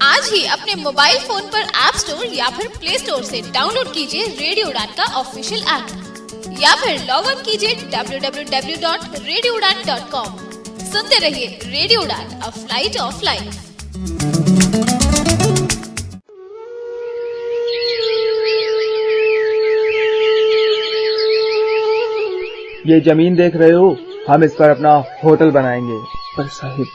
आज ही अपने मोबाइल फोन पर ऐप स्टोर या फिर प्ले स्टोर से डाउनलोड कीजिए रेडियो उड़ान का ऑफिशियल ऐप, या फिर लॉग इन कीजिए www.radioudan.com। सुनते रहिए रेडियो उड़ान, अ फ्लाइट ऑफ लाइफ। ये जमीन देख रहे हो, हम इस पर अपना होटल बनाएंगे। पर साहिब,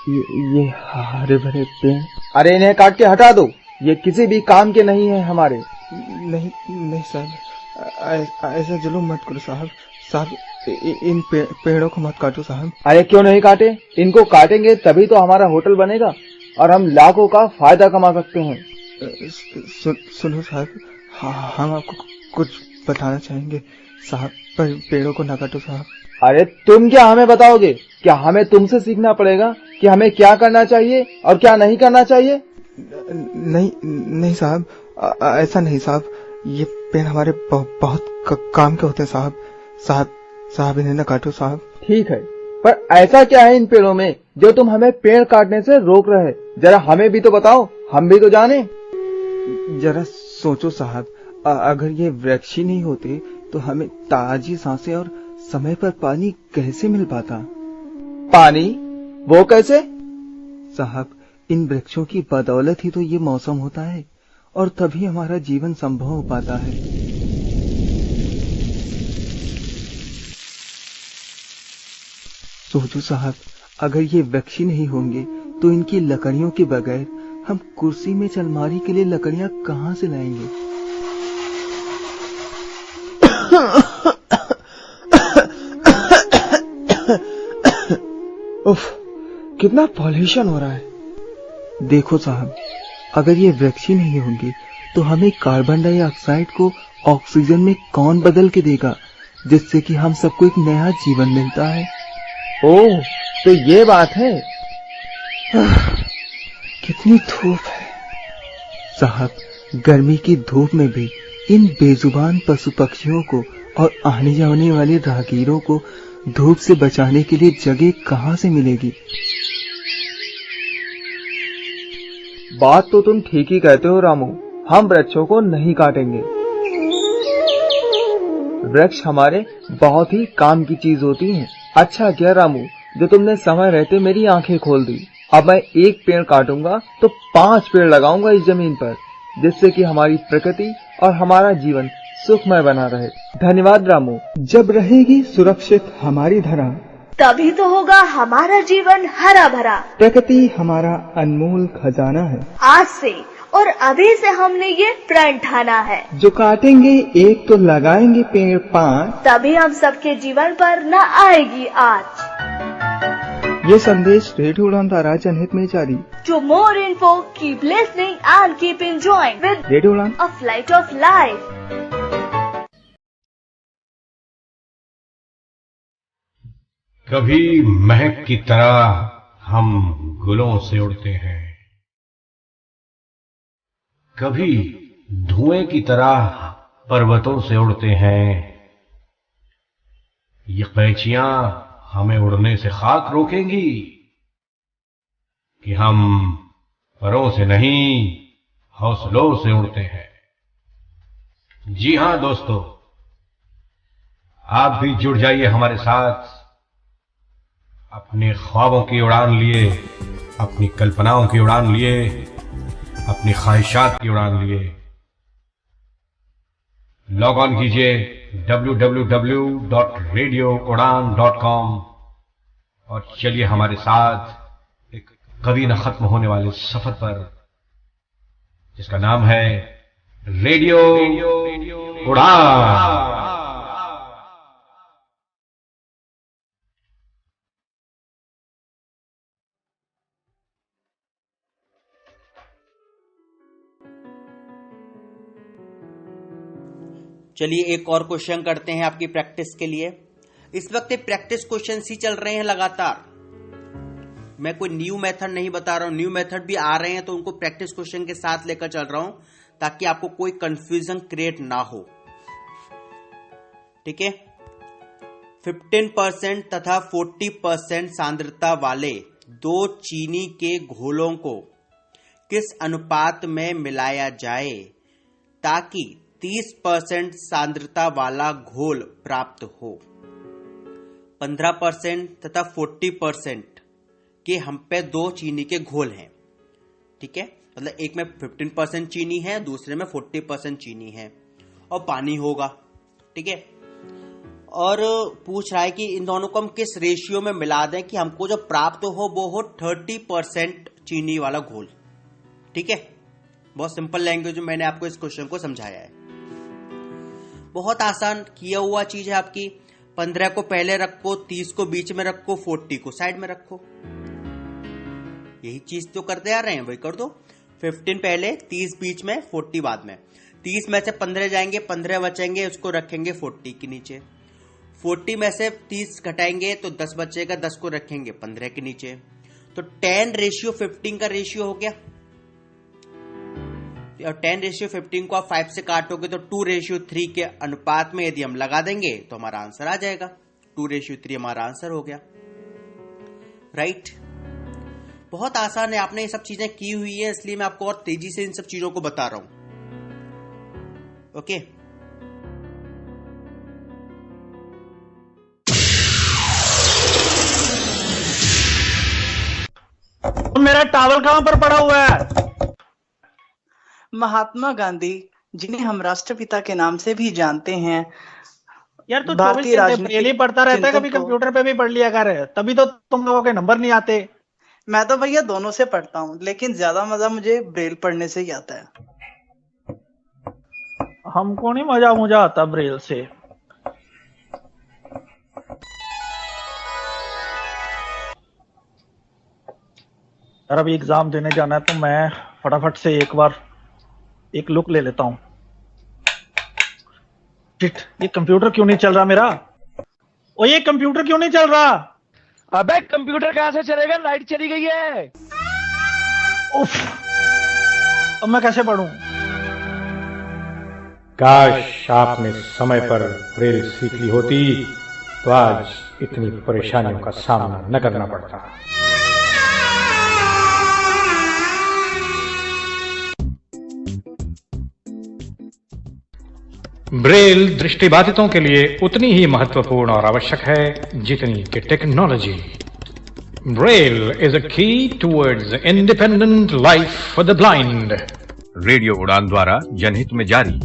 ये हरे भरे पेड़, अरे इन्हें काट के हटा दो, ये किसी भी काम के नहीं है हमारे। नहीं साहब, ऐसा जुल्म मत करो साहब। इन पेड़ों को मत काटो साहब। अरे क्यों नहीं काटे? इनको काटेंगे तभी तो हमारा होटल बनेगा और हम लाखों का फायदा कमा सकते हैं। सुनो साहब, हम आपको कुछ बताना चाहेंगे साहब, पर पेड़ों को न काटो साहब। अरे तुम क्या हमें बताओगे? क्या हमें तुमसे सीखना पड़ेगा कि हमें क्या करना चाहिए और क्या नहीं करना चाहिए? नहीं साहब, ऐसा नहीं साहब, ये पेड़ हमारे बहुत काम के होते हैं साहब। साहब इन्हें न काटो साहब। ठीक है, पर ऐसा क्या है इन पेड़ों में जो तुम हमें पेड़ काटने से रोक रहे? जरा हमें भी तो बताओ, हम भी तो जाने। जरा सोचो साहब, अगर ये वृक्ष ही नहीं होते तो हमें ताजी सांसें और समय पर पानी कैसे मिल पाता? पानी? वो कैसे? साहब, इन वृक्षों की बदौलत ही तो ये मौसम होता है और तभी हमारा जीवन संभव हो पाता है। सोचो साहब, अगर ये वृक्ष ही नहीं होंगे तो इनकी लकड़ियों के बगैर हम कुर्सी में अलमारी के लिए लकड़ियां कहां से लाएंगे? उफ, कितना पॉल्यूशन हो रहा है। देखो साहब, अगर ये वृक्ष ही नहीं होंगे तो हमें कार्बन डाइऑक्साइड को ऑक्सीजन में कौन बदल के देगा, जिससे कि हम सबको एक नया जीवन मिलता है। ओह, तो ये बात है। कितनी धूप है साहब। गर्मी की धूप में भी इन बेजुबान पशु पक्षियों को और आने जाने वाले राहगीरों को धूप से बचाने के लिए जगह कहां से मिलेगी? बात तो तुम ठीक ही कहते हो रामू, हम वृक्षों को नहीं काटेंगे। वृक्ष हमारे बहुत ही काम की चीज होती हैं। अच्छा किया रामू जो तुमने समय रहते मेरी आंखें खोल दी। अब मैं एक पेड़ काटूंगा तो 5 पेड़ लगाऊंगा इस जमीन पर, जिससे कि हमारी प्रकृति और हमारा जीवन सुखमय बना रहे। धन्यवाद रामू। जब रहेगी सुरक्षित हमारी धरा, तभी तो होगा हमारा जीवन हरा भरा। प्रकृति हमारा अनमोल खजाना है। आज से और अभी से हमने ये प्रण ठाना है, जो काटेंगे एक तो लगाएंगे पेड़ 5, तभी हम सबके जीवन पर न आएगी आज। ये संदेश रेडियो उड़ान द्वारा जनहित में जारी। To more info, keep listening and keep enjoying with radio उड़ान, a flight of life. कभी महक की तरह हम गुलों से उड़ते हैं, कभी धुएं की तरह पर्वतों से उड़ते हैं। ये कैचियां हमें उड़ने से खाक रोकेंगी कि हम परों से नहीं हौसलों से उड़ते हैं। जी हां दोस्तों, आप भी जुड़ जाइए हमारे साथ। अपने ख्वाबों की उड़ान लिए, अपनी कल्पनाओं की उड़ान लिए, अपनी ख्वाहिशात की उड़ान लिए। लॉग ऑन कीजिए www.radioudan.com और चलिए हमारे साथ एक कभी न खत्म होने वाले सफर पर, जिसका नाम है रेडियो उड़ान। चलिए एक और क्वेश्चन करते हैं आपकी प्रैक्टिस के लिए। इस वक्त प्रैक्टिस क्वेश्चन ही चल रहे हैं लगातार। मैं कोई न्यू मेथड नहीं बता रहा हूं, न्यू मेथड भी आ रहे हैं तो उनको प्रैक्टिस क्वेश्चन के साथ लेकर चल रहा हूं ताकि आपको कोई कंफ्यूजन क्रिएट ना हो। ठीक है। 15% तथा 40% सांद्रता वाले 2 चीनी के घोलों को किस अनुपात में मिलाया जाए ताकि 30% सांद्रता वाला घोल प्राप्त हो? 15% तथा 40% के हम पे 2 चीनी के घोल हैं। ठीक है, मतलब एक में 15% चीनी है, दूसरे में 40% चीनी है और पानी होगा। ठीक है, और पूछ रहा है कि इन दोनों को हम किस रेशियो में मिला दें कि हमको जो प्राप्त हो वो हो 30% चीनी वाला घोल। ठीक है, बहुत सिंपल लैंग्वेज में मैंने आपको इस क्वेश्चन को समझाया है। बहुत आसान किया हुआ चीज है आपकी। 15 को पहले रखो, 30 को बीच में रखो, 40 को साइड में रखो। यही चीज तो करते आ रहे हैं, वही कर दो। 15 पहले, 30 बीच में, 40 बाद में। 30 में से 15 जाएंगे, 15 बचेंगे, उसको रखेंगे 40 के नीचे। 40 में से 30 घटाएंगे तो 10 बचेगा, 10 को रखेंगे 15 के नीचे। तो 10:15 का रेशियो हो गया। और 10:15 को आप 5 से काटोगे तो 2:3 के अनुपात में यदि हम लगा देंगे तो हमारा आंसर आ जाएगा। 2:3 हमारा आंसर हो गया। राइट, बहुत आसान है। आपने ये सब चीजें की हुई है, इसलिए मैं आपको और तेजी से इन सब चीजों को बता रहा हूं। ओके, मेरा टॉवल कहां पर पड़ा हुआ है? महात्मा गांधी, जिन्हें हम राष्ट्रपिता के नाम से भी जानते हैं। यार तो 24 घंटे पढ़ता रहता है, कभी कंप्यूटर पे भी पढ़ लिया कर, तभी तो तुम लोगों के नंबर नहीं आते। मैं तो भैया दोनों से पढ़ता हूँ, लेकिन ज्यादा मजा मुझे ब्रेल पढ़ने से ही आता है। हमको नहीं मजा आता ब्रेल से। यार अभी एग्जाम देने जाना है तो मैं फटाफट से एक बार एक लुक ले लेता हूँ। शिट, ये कंप्यूटर क्यों नहीं चल रहा मेरा? ओ ये कंप्यूटर क्यों नहीं चल रहा? अबे कंप्यूटर कहाँ से चलेगा, लाइट चली गई है। उफ, अब मैं कैसे पढ़ूं? काश आपने समय पर ब्रेल सीख ली होती तो आज इतनी परेशानियों का सामना न करना पड़ता। ब्रेल दृष्टिबाधितों के लिए उतनी ही महत्वपूर्ण और आवश्यक है जितनी कि टेक्नोलॉजी। ब्रेल इज अ की towards independent life for the blind. Radio उड़ान द्वारा जनहित में जारी।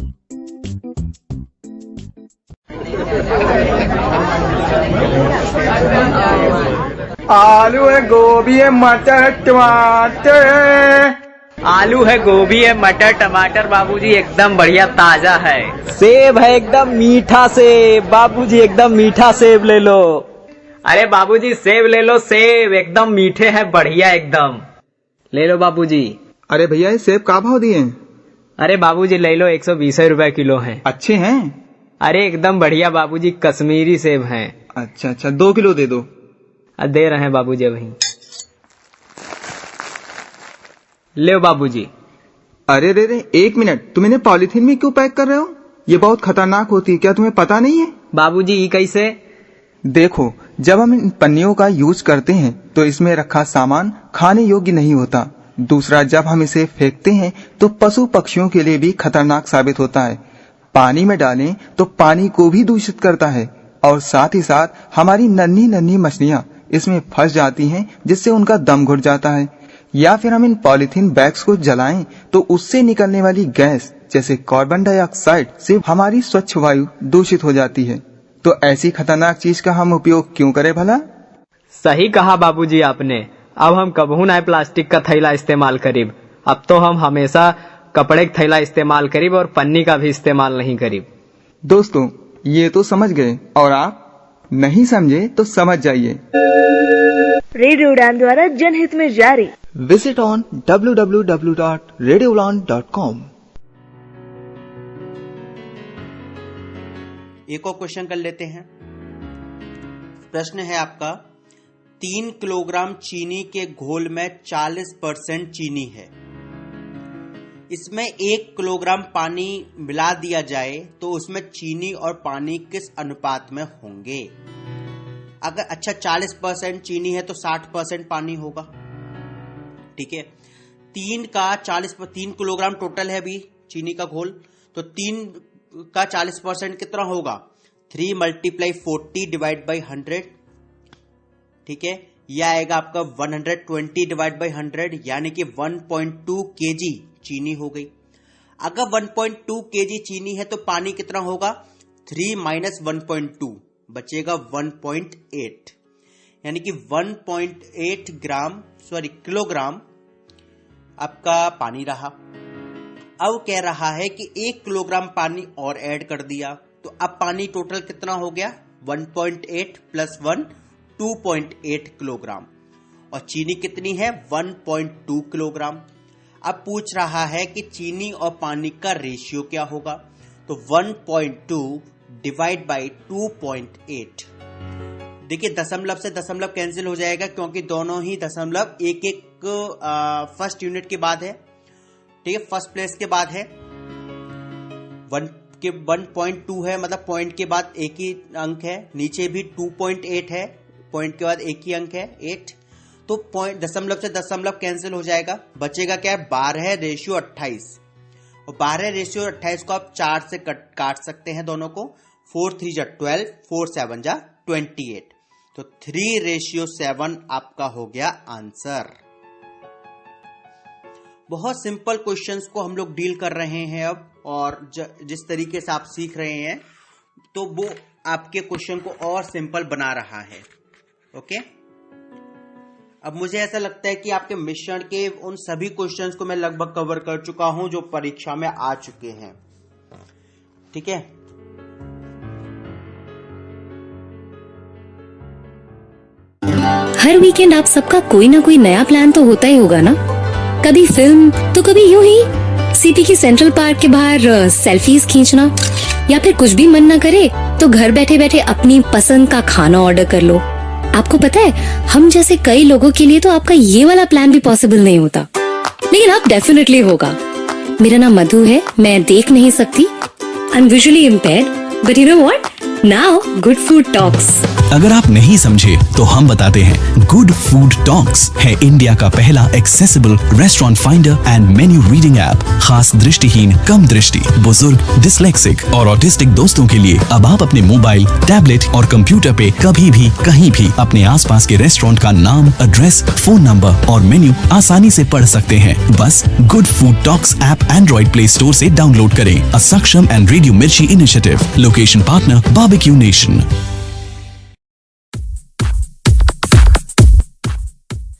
आलू है, गोभी है, मटर, टमाटर। आलू है, गोभी है, मटर, टमाटर बाबूजी एकदम बढ़िया ताजा है। सेब है एकदम मीठा सेब बाबूजी, एकदम मीठा सेब ले लो। अरे बाबूजी सेब ले लो, सेब एकदम मीठे हैं, बढ़िया एकदम ले लो बाबूजी। अरे भैया ये सेब का भाव दिए? अरे बाबूजी ले लो, 120 रुपए किलो है। अच्छे हैं? अरे एकदम बढ़िया बाबूजी, कश्मीरी सेब हैं। अच्छा 2 किलो दे दो। दे रहे हैं बाबूजी अभी। ले बाबूजी। अरे रे 1 मिनट, तुम इन्हें पॉलीथीन में क्यों पैक कर रहे हो? ये बहुत खतरनाक होती है, क्या तुम्हें पता नहीं है? बाबूजी ये कैसे? देखो, जब हम इन पन्नियों का यूज करते हैं तो इसमें रखा सामान खाने योग्य नहीं होता। दूसरा, जब हम इसे फेंकते हैं तो पशु पक्षियों के लिए भी खतरनाक साबित होता है। पानी में डालें तो पानी को भी दूषित करता है और साथ ही साथ हमारी नन्ही नन्ही मछलियां इसमें फंस जाती हैं, जिससे उनका दम घुट जाता है। या फिर हम इन पॉलीथीन बैग्स को जलाएं तो उससे निकलने वाली गैस जैसे कार्बन डाइऑक्साइड से हमारी स्वच्छ वायु दूषित हो जाती है। तो ऐसी खतरनाक चीज का हम उपयोग क्यों करें भला? सही कहा बाबूजी आपने। अब हम कबहू ना प्लास्टिक का थैला इस्तेमाल करीब। अब तो हम हमेशा कपड़े का थैला इस्तेमाल करीब और पन्नी का भी इस्तेमाल नहीं करीब। दोस्तों ये तो समझ गए, और आप नहीं समझे तो समझ जाइए। रेडियो उड़ान द्वारा जनहित में जारी। Visit on www.radioudan.com। एक और क्वेश्चन कर लेते हैं। प्रश्न है आपका, 3 किलोग्राम चीनी के घोल में 40% चीनी है। इसमें 1 किलोग्राम पानी मिला दिया जाए तो उसमें चीनी और पानी किस अनुपात में होंगे? अगर 40% चीनी है तो 60% पानी होगा। ठीक है, 3 किलोग्राम टोटल है अभी चीनी का घोल, तो 3 का 40% कितना होगा? 3 × 40 डिवाइड बाई 100। ठीक है, यह आएगा आपका 120 डिवाइड बाई 100, यानी कि 1.2 kg चीनी हो गई। अगर 1.2 kg चीनी है तो पानी कितना होगा? 3 - 1.2 बचेगा 1.8, यानी कि 1.8 किलोग्राम आपका पानी रहा। अब कह रहा है कि 1 किलोग्राम पानी और ऐड कर दिया, तो अब पानी टोटल कितना हो गया? 1.8 + 1 2.8 किलोग्राम, और चीनी कितनी है? 1.2 किलोग्राम। अब पूछ रहा है कि चीनी और पानी का रेशियो क्या होगा, तो 1.2 डिवाइड बाई 2.8। देखिए दशमलव से दशमलव कैंसिल हो जाएगा, क्योंकि दोनों ही दशमलव एक फर्स्ट यूनिट के बाद है। ठीक है, फर्स्ट प्लेस के बाद है। 1.2 है, मतलब पॉइंट के बाद एक ही अंक है। नीचे भी 2.8 है, पॉइंट के बाद एक ही अंक है 8। तो पॉइंट दशमलव से दशमलव कैंसिल हो जाएगा, बचेगा क्या है? 12/28। और 12/28 को आप 4 से काट सकते हैं दोनों को। 4 × 3 = 12, 4 × 7 = 28। तो 3:7 आपका हो गया आंसर। बहुत सिंपल क्वेश्चंस को हम लोग डील कर रहे हैं अब, और जिस तरीके से आप सीख रहे हैं तो वो आपके क्वेश्चन को और सिंपल बना रहा है। ओके, अब मुझे ऐसा लगता है कि आपके मिश्रण के उन सभी क्वेश्चंस को मैं लगभग कवर कर चुका हूं जो परीक्षा में आ चुके हैं। ठीक है, हर वीकेंड आप सबका कोई ना कोई नया प्लान तो होता ही होगा ना। कभी फिल्म तो कभी यूं ही सीपी की सेंट्रल पार्क के बाहर सेल्फीज खींचना, या फिर कुछ भी मन ना करे तो घर बैठे बैठे अपनी पसंद का खाना ऑर्डर कर लो। आपको पता है, हम जैसे कई लोगों के लिए तो आपका ये वाला प्लान भी पॉसिबल नहीं होता, लेकिन अब डेफिनेटली होगा। मेरा नाम मधु है, मैं देख नहीं सकती, I am visually impaired, but you know what, now good food talks. अगर आप नहीं समझे तो हम बताते हैं। गुड फूड टॉक्स है इंडिया का पहला accessible restaurant finder and menu reading app. खास दृष्टिहीन, कम दृष्टि, बुजुर्ग, डिसलेक्सिक और ऑटिस्टिक दोस्तों के लिए अब आप अपने मोबाइल, टैबलेट और कंप्यूटर पे कभी भी कहीं भी अपने आसपास के रेस्टोरेंट का नाम, एड्रेस, फोन नंबर और मेन्यू आसानी से पढ़ सकते हैं। बस good food talks app Android play store से डाउनलोड करें। अ सक्षम एंड रेडियो मिर्ची initiative. Location partner Barbeque Nation.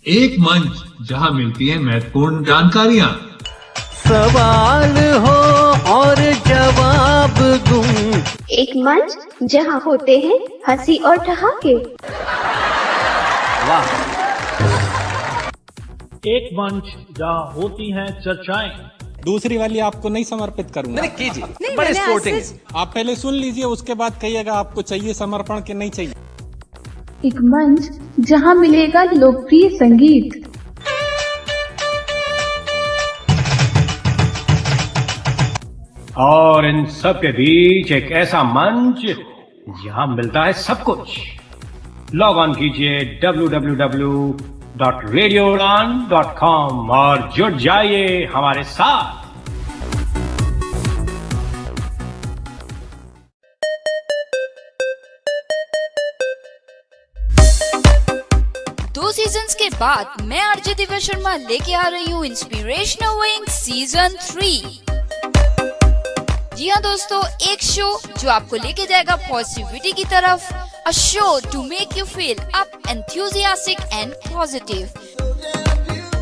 एक मंच जहां मिलती है महत्वपूर्ण जानकारियां, सवाल हो और जवाब दूं। एक मंच जहां होते हैं हंसी और ठहाके। वाह। एक मंच जहां होती हैं चर्चाएं। दूसरी वाली आपको नहीं समर्पित करूंगा। नहीं कीजिए, बड़े स्पोर्टिंग है। आप पहले सुन लीजिए, उसके बाद कहिएगा आपको चाहिए समर्पण कि नहीं चाहिए। एक मंच जहां मिलेगा लोकप्रिय संगीत। और इन सब के बीच एक ऐसा मंच जहां मिलता है सब कुछ। लॉग ऑन कीजिए www.radioudan.com और जुड़ जाइए हमारे साथ। सीजन्स के बाद मैं आरजे दिव्या शर्मा लेके आ रही हूँ इंस्पिरेशनल विंग सीजन 3। जी हाँ दोस्तों, एक शो जो आपको लेके जाएगा पॉजिटिविटी की तरफ। A show to make you feel up, enthusiastic and positive.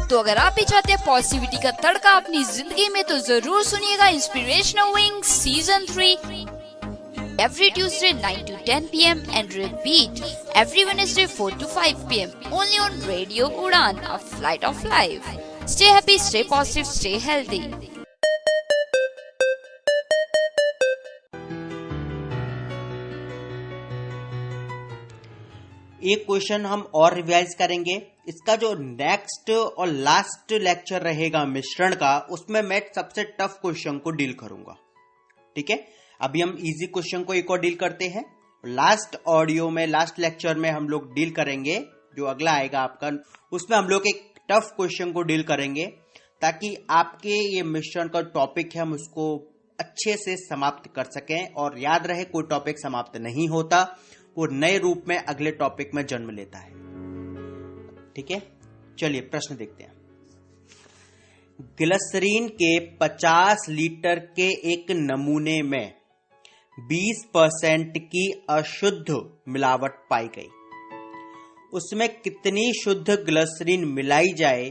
तो अगर आप भी चाहते हैं पॉजिटिविटी का तड़का अपनी जिंदगी में, तो जरूर सुनिएगा inspirational wing season 3 every Tuesday 9 to 10 p.m. and repeat every Wednesday 4 to 5 p.m. only on Radio Udan, a flight of life. Stay happy, stay positive, stay healthy. एक क्वेश्चन हम और रिवाइज करेंगे। इसका जो नेक्स्ट और लास्ट लेक्चर रहेगा मिश्रण का, उसमें मैं सबसे टफ क्वेश्चन को डील करूंगा। ठीक है, अभी हम इजी क्वेश्चन को एक और डील करते हैं। लास्ट ऑडियो में, लास्ट लेक्चर में हम लोग डील करेंगे, जो अगला आएगा आपका, उसमें हम लोग एक टफ क्वेश्चन को डील करेंगे, ताकि आपके ये मिश्रण का टॉपिक है हम उसको अच्छे से समाप्त कर सकें। और याद रहे, कोई टॉपिक समाप्त नहीं होता, वो नए रूप में अगले टॉपिक में जन्म लेता है। ठीक है, चलिए प्रश्न देखते हैं। ग्लिसरीन के 50 लीटर के एक नमूने में 20% की अशुद्ध मिलावट पाई गई। उसमें कितनी शुद्ध ग्लिसरीन मिलाई जाए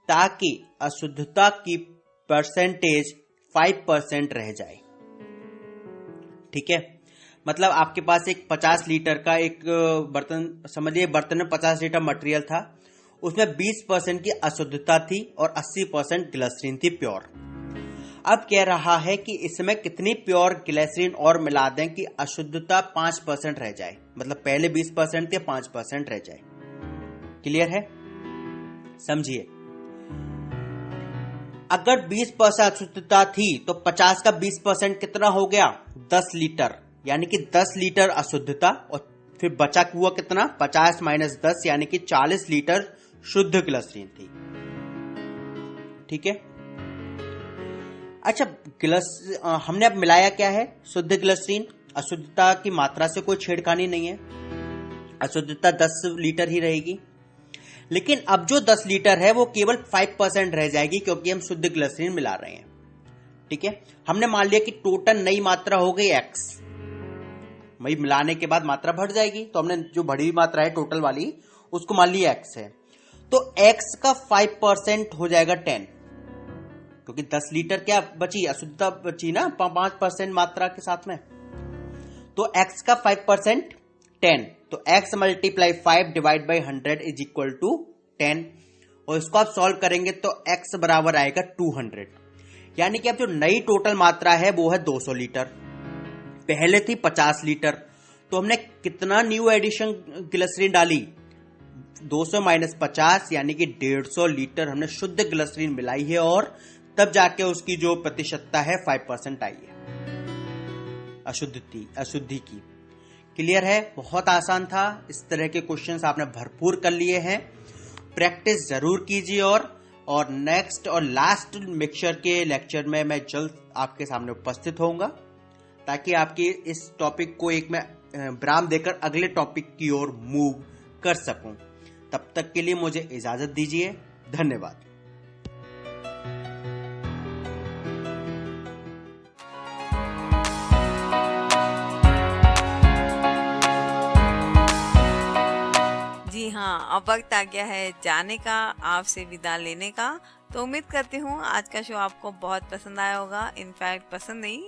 ताकि अशुद्धता की परसेंटेज 5% रह जाए। ठीक है, मतलब आपके पास एक 50 लीटर का एक बर्तन समझिए, बर्तन में 50 लीटर मटेरियल था, उसमें 20% की अशुद्धता थी और 80% ग्लिसरीन थी प्योर। अब कह रहा है कि इसमें कितनी प्योर ग्लिसरीन और मिला दें कि अशुद्धता 5% रह जाए, मतलब पहले 20% थे 5% रह जाए। क्लियर है? समझिए, अगर 20% अशुद्धता थी तो 50 का 20% कितना हो गया? 10 लीटर, यानी कि 10 लीटर अशुद्धता, और फिर बचा हुआ कितना? 50 माइनस 10 यानी कि 40 लीटर शुद्ध ग्लिसरीन थी। ठीक है, अच्छा हमने अब मिलाया क्या है? शुद्ध ग्लिसरीन। अशुद्धता की मात्रा से कोई छेड़खानी नहीं है, अशुद्धता 10 लीटर ही रहेगी। लेकिन अब जो 10 लीटर है वो केवल 5% रह जाएगी, क्योंकि हम शुद्ध ग्लिसरीन मिला रहे हैं। ठीक है, हमने मान लिया कि टोटल नई मात्रा हो गई X, वही मिलाने के बाद मात्रा बढ़ जाएगी, तो हमने जो बढ़ी हुई मात्रा है टोटल वाली उसको मान लिया X है। तो x का 5% हो जाएगा 10, क्योंकि 10 लीटर क्या बची, अशुद्धता बची ना 5% मात्रा के साथ में। तो x का 5% 10, तो x multiply 5 divide by 100 is equal to 10, और इसको आप सॉल्व करेंगे तो x बराबर आएगा 200, यानी कि अब जो नई टोटल मात्रा है वो है 200 लीटर, पहले थी 50 लीटर। तो हमने कितना न्यू एडिशन ग्लिसरीन डाली, 200 माइनस 50 यानी कि 150 लीटर हमने शुद्ध ग्लिसरीन मिलाई है, और तब जाके उसकी जो प्रतिशतता है 5% आई है अशुद्धि की। क्लियर है, बहुत आसान था। इस तरह के क्वेश्चंस आपने भरपूर कर लिए हैं, प्रैक्टिस जरूर कीजिए। और नेक्स्ट और लास्ट मिक्सचर के लेक्चर में मैं जल्द आपके सामने उपस्थित होऊंगा, ताकि आपकी इस टॉपिक को एक मैं विराम देकर अगले टॉपिक की ओर मूव कर सकूं। तब तक के लिए मुझे इजाजत दीजिए, धन्यवाद। जी हाँ, अब वक्त आ गया है जाने का, आपसे विदा लेने का। तो उम्मीद करती हूँ आज का शो आपको बहुत पसंद आया होगा। इनफैक्ट पसंद नहीं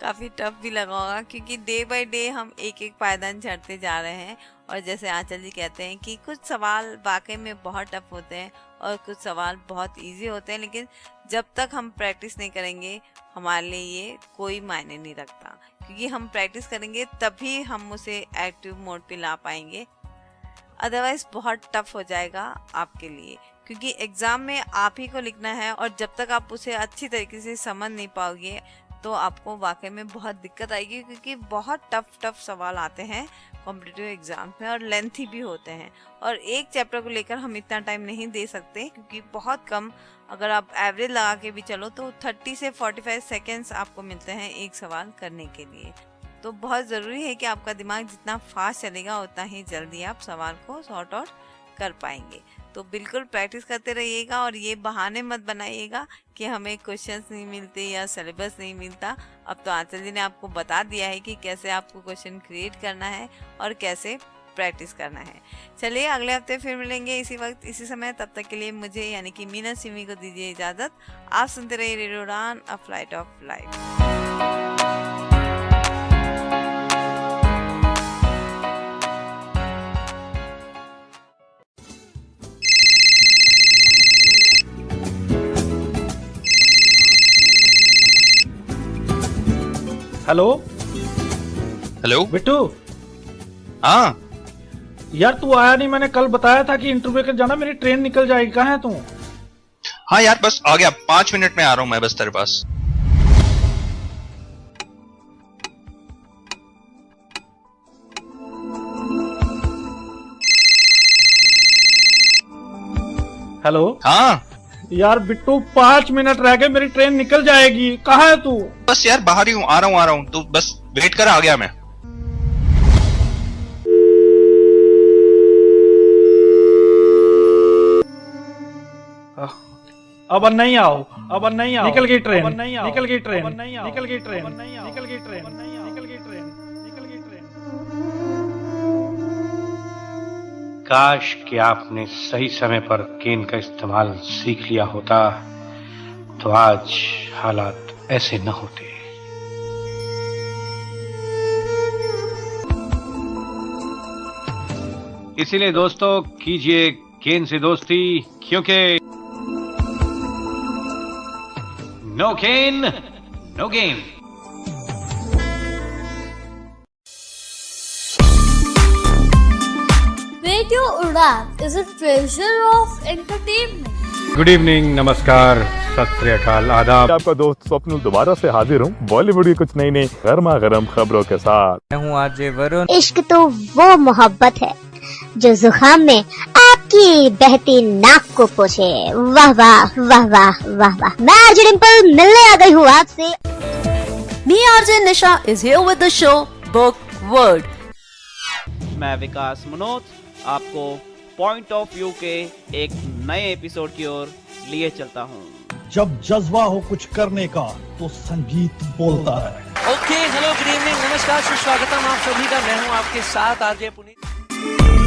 काफ़ी टफ भी लगा होगा, क्योंकि डे बाय डे हम एक एक पायदान चढ़ते जा रहे हैं। और जैसे आंचल जी कहते हैं कि कुछ सवाल वाकई में बहुत टफ होते हैं और कुछ सवाल बहुत इजी होते हैं, लेकिन जब तक हम प्रैक्टिस नहीं करेंगे हमारे लिए ये कोई मायने नहीं रखता, क्योंकि हम प्रैक्टिस करेंगे तभी हम उसे एक्टिव मोड पे ला पाएंगे। अदरवाइज बहुत टफ हो जाएगा आपके लिए, क्योंकि एग्ज़ाम में आप ही को लिखना है, और जब तक आप उसे अच्छी तरीके से समझ नहीं पाओगे तो आपको वाकई में बहुत दिक्कत आएगी, क्योंकि बहुत टफ सवाल आते हैं कॉम्पिटिटिव एग्जाम में और लेंथी भी होते हैं। और एक चैप्टर को लेकर हम इतना टाइम नहीं दे सकते, क्योंकि बहुत कम, अगर आप एवरेज लगा के भी चलो तो 30 से 45 सेकेंड्स आपको मिलते हैं एक सवाल करने के लिए। तो बहुत ज़रूरी है कि आपका दिमाग जितना फास्ट चलेगा उतना ही जल्दी आप सवाल को सॉर्ट आउट कर पाएंगे। तो बिल्कुल प्रैक्टिस करते रहिएगा, और ये बहाने मत बनाइएगा कि हमें क्वेश्चंस नहीं मिलते या सिलेबस नहीं मिलता। अब तो आंचल जी ने आपको बता दिया है कि कैसे आपको क्वेश्चन क्रिएट करना है और कैसे प्रैक्टिस करना है। चलिए अगले हफ्ते फिर मिलेंगे इसी वक्त इसी समय। तब तक के लिए मुझे यानी कि मीना सिमी को दीजिए इजाज़त। आप सुनते रहिए रेडियो उड़ान, a flight of life. Hello hello Bittu. हाँ यार तू आया नहीं, मैंने कल बताया था कि इंटरव्यू के जाना, मेरी ट्रेन निकल जाएगी। कहाँ है तू? हाँ यार बस आ गया, 5 मिनट में आ रहा हूँ मैं बस तेरे पास। हेलो। हाँ यार बिट्टू 5 मिनट रह गए, मेरी ट्रेन निकल जाएगी। कहाँ है तू? बस यार बाहर ही हूँ, आ रहा हूँ तो बस वेट कर, आ गया मैं। अब नहीं आओ, अब नहीं आओ, निकल गई ट्रेन, निकल गई ट्रेन, निकल गई ट्रेन, निकल गई ट्रेन, निकल गई ट्रेन, निकल गई ट्रेन। काश कि आपने सही समय पर केन का इस्तेमाल सीख लिया होता, तो आज हालात ऐसे न होते। इसीलिए दोस्तों कीजिए केन से दोस्ती, क्योंकि no can no gain. Radio Udan is a treasure of entertainment. Good evening, नमस्कार, सत श्री अकाल, आदाब। आपका दोस्त स्वप्नुल दोबारा से हाजिर हूँ बॉलीवुड की कुछ नई नई गर्मा गर्म खबरों के साथ। मैं हूँ आरजे वरुण। इश्क तो वो मोहब्बत है जो जुकाम में आपकी बहती नाक को पोछे। वाह वाह वाह वाह वाह वाह। मैं आरजे डिंपल मिलने आ गई हूँ आपसे। Me RJ Nisha is here with the show Book Word. मैं विकास मनोज आपको पॉइंट ऑफ व्यू के एक नए एपिसोड की ओर लिए चलता हूँ। जब जज्बा हो कुछ करने का तो संगीत बोलता है। ओके, हेलो, गुड इवनिंग, नमस्कार, सुस्वागतम आप सभी का। मैं हूँ आपके साथ आरजे पुनीत।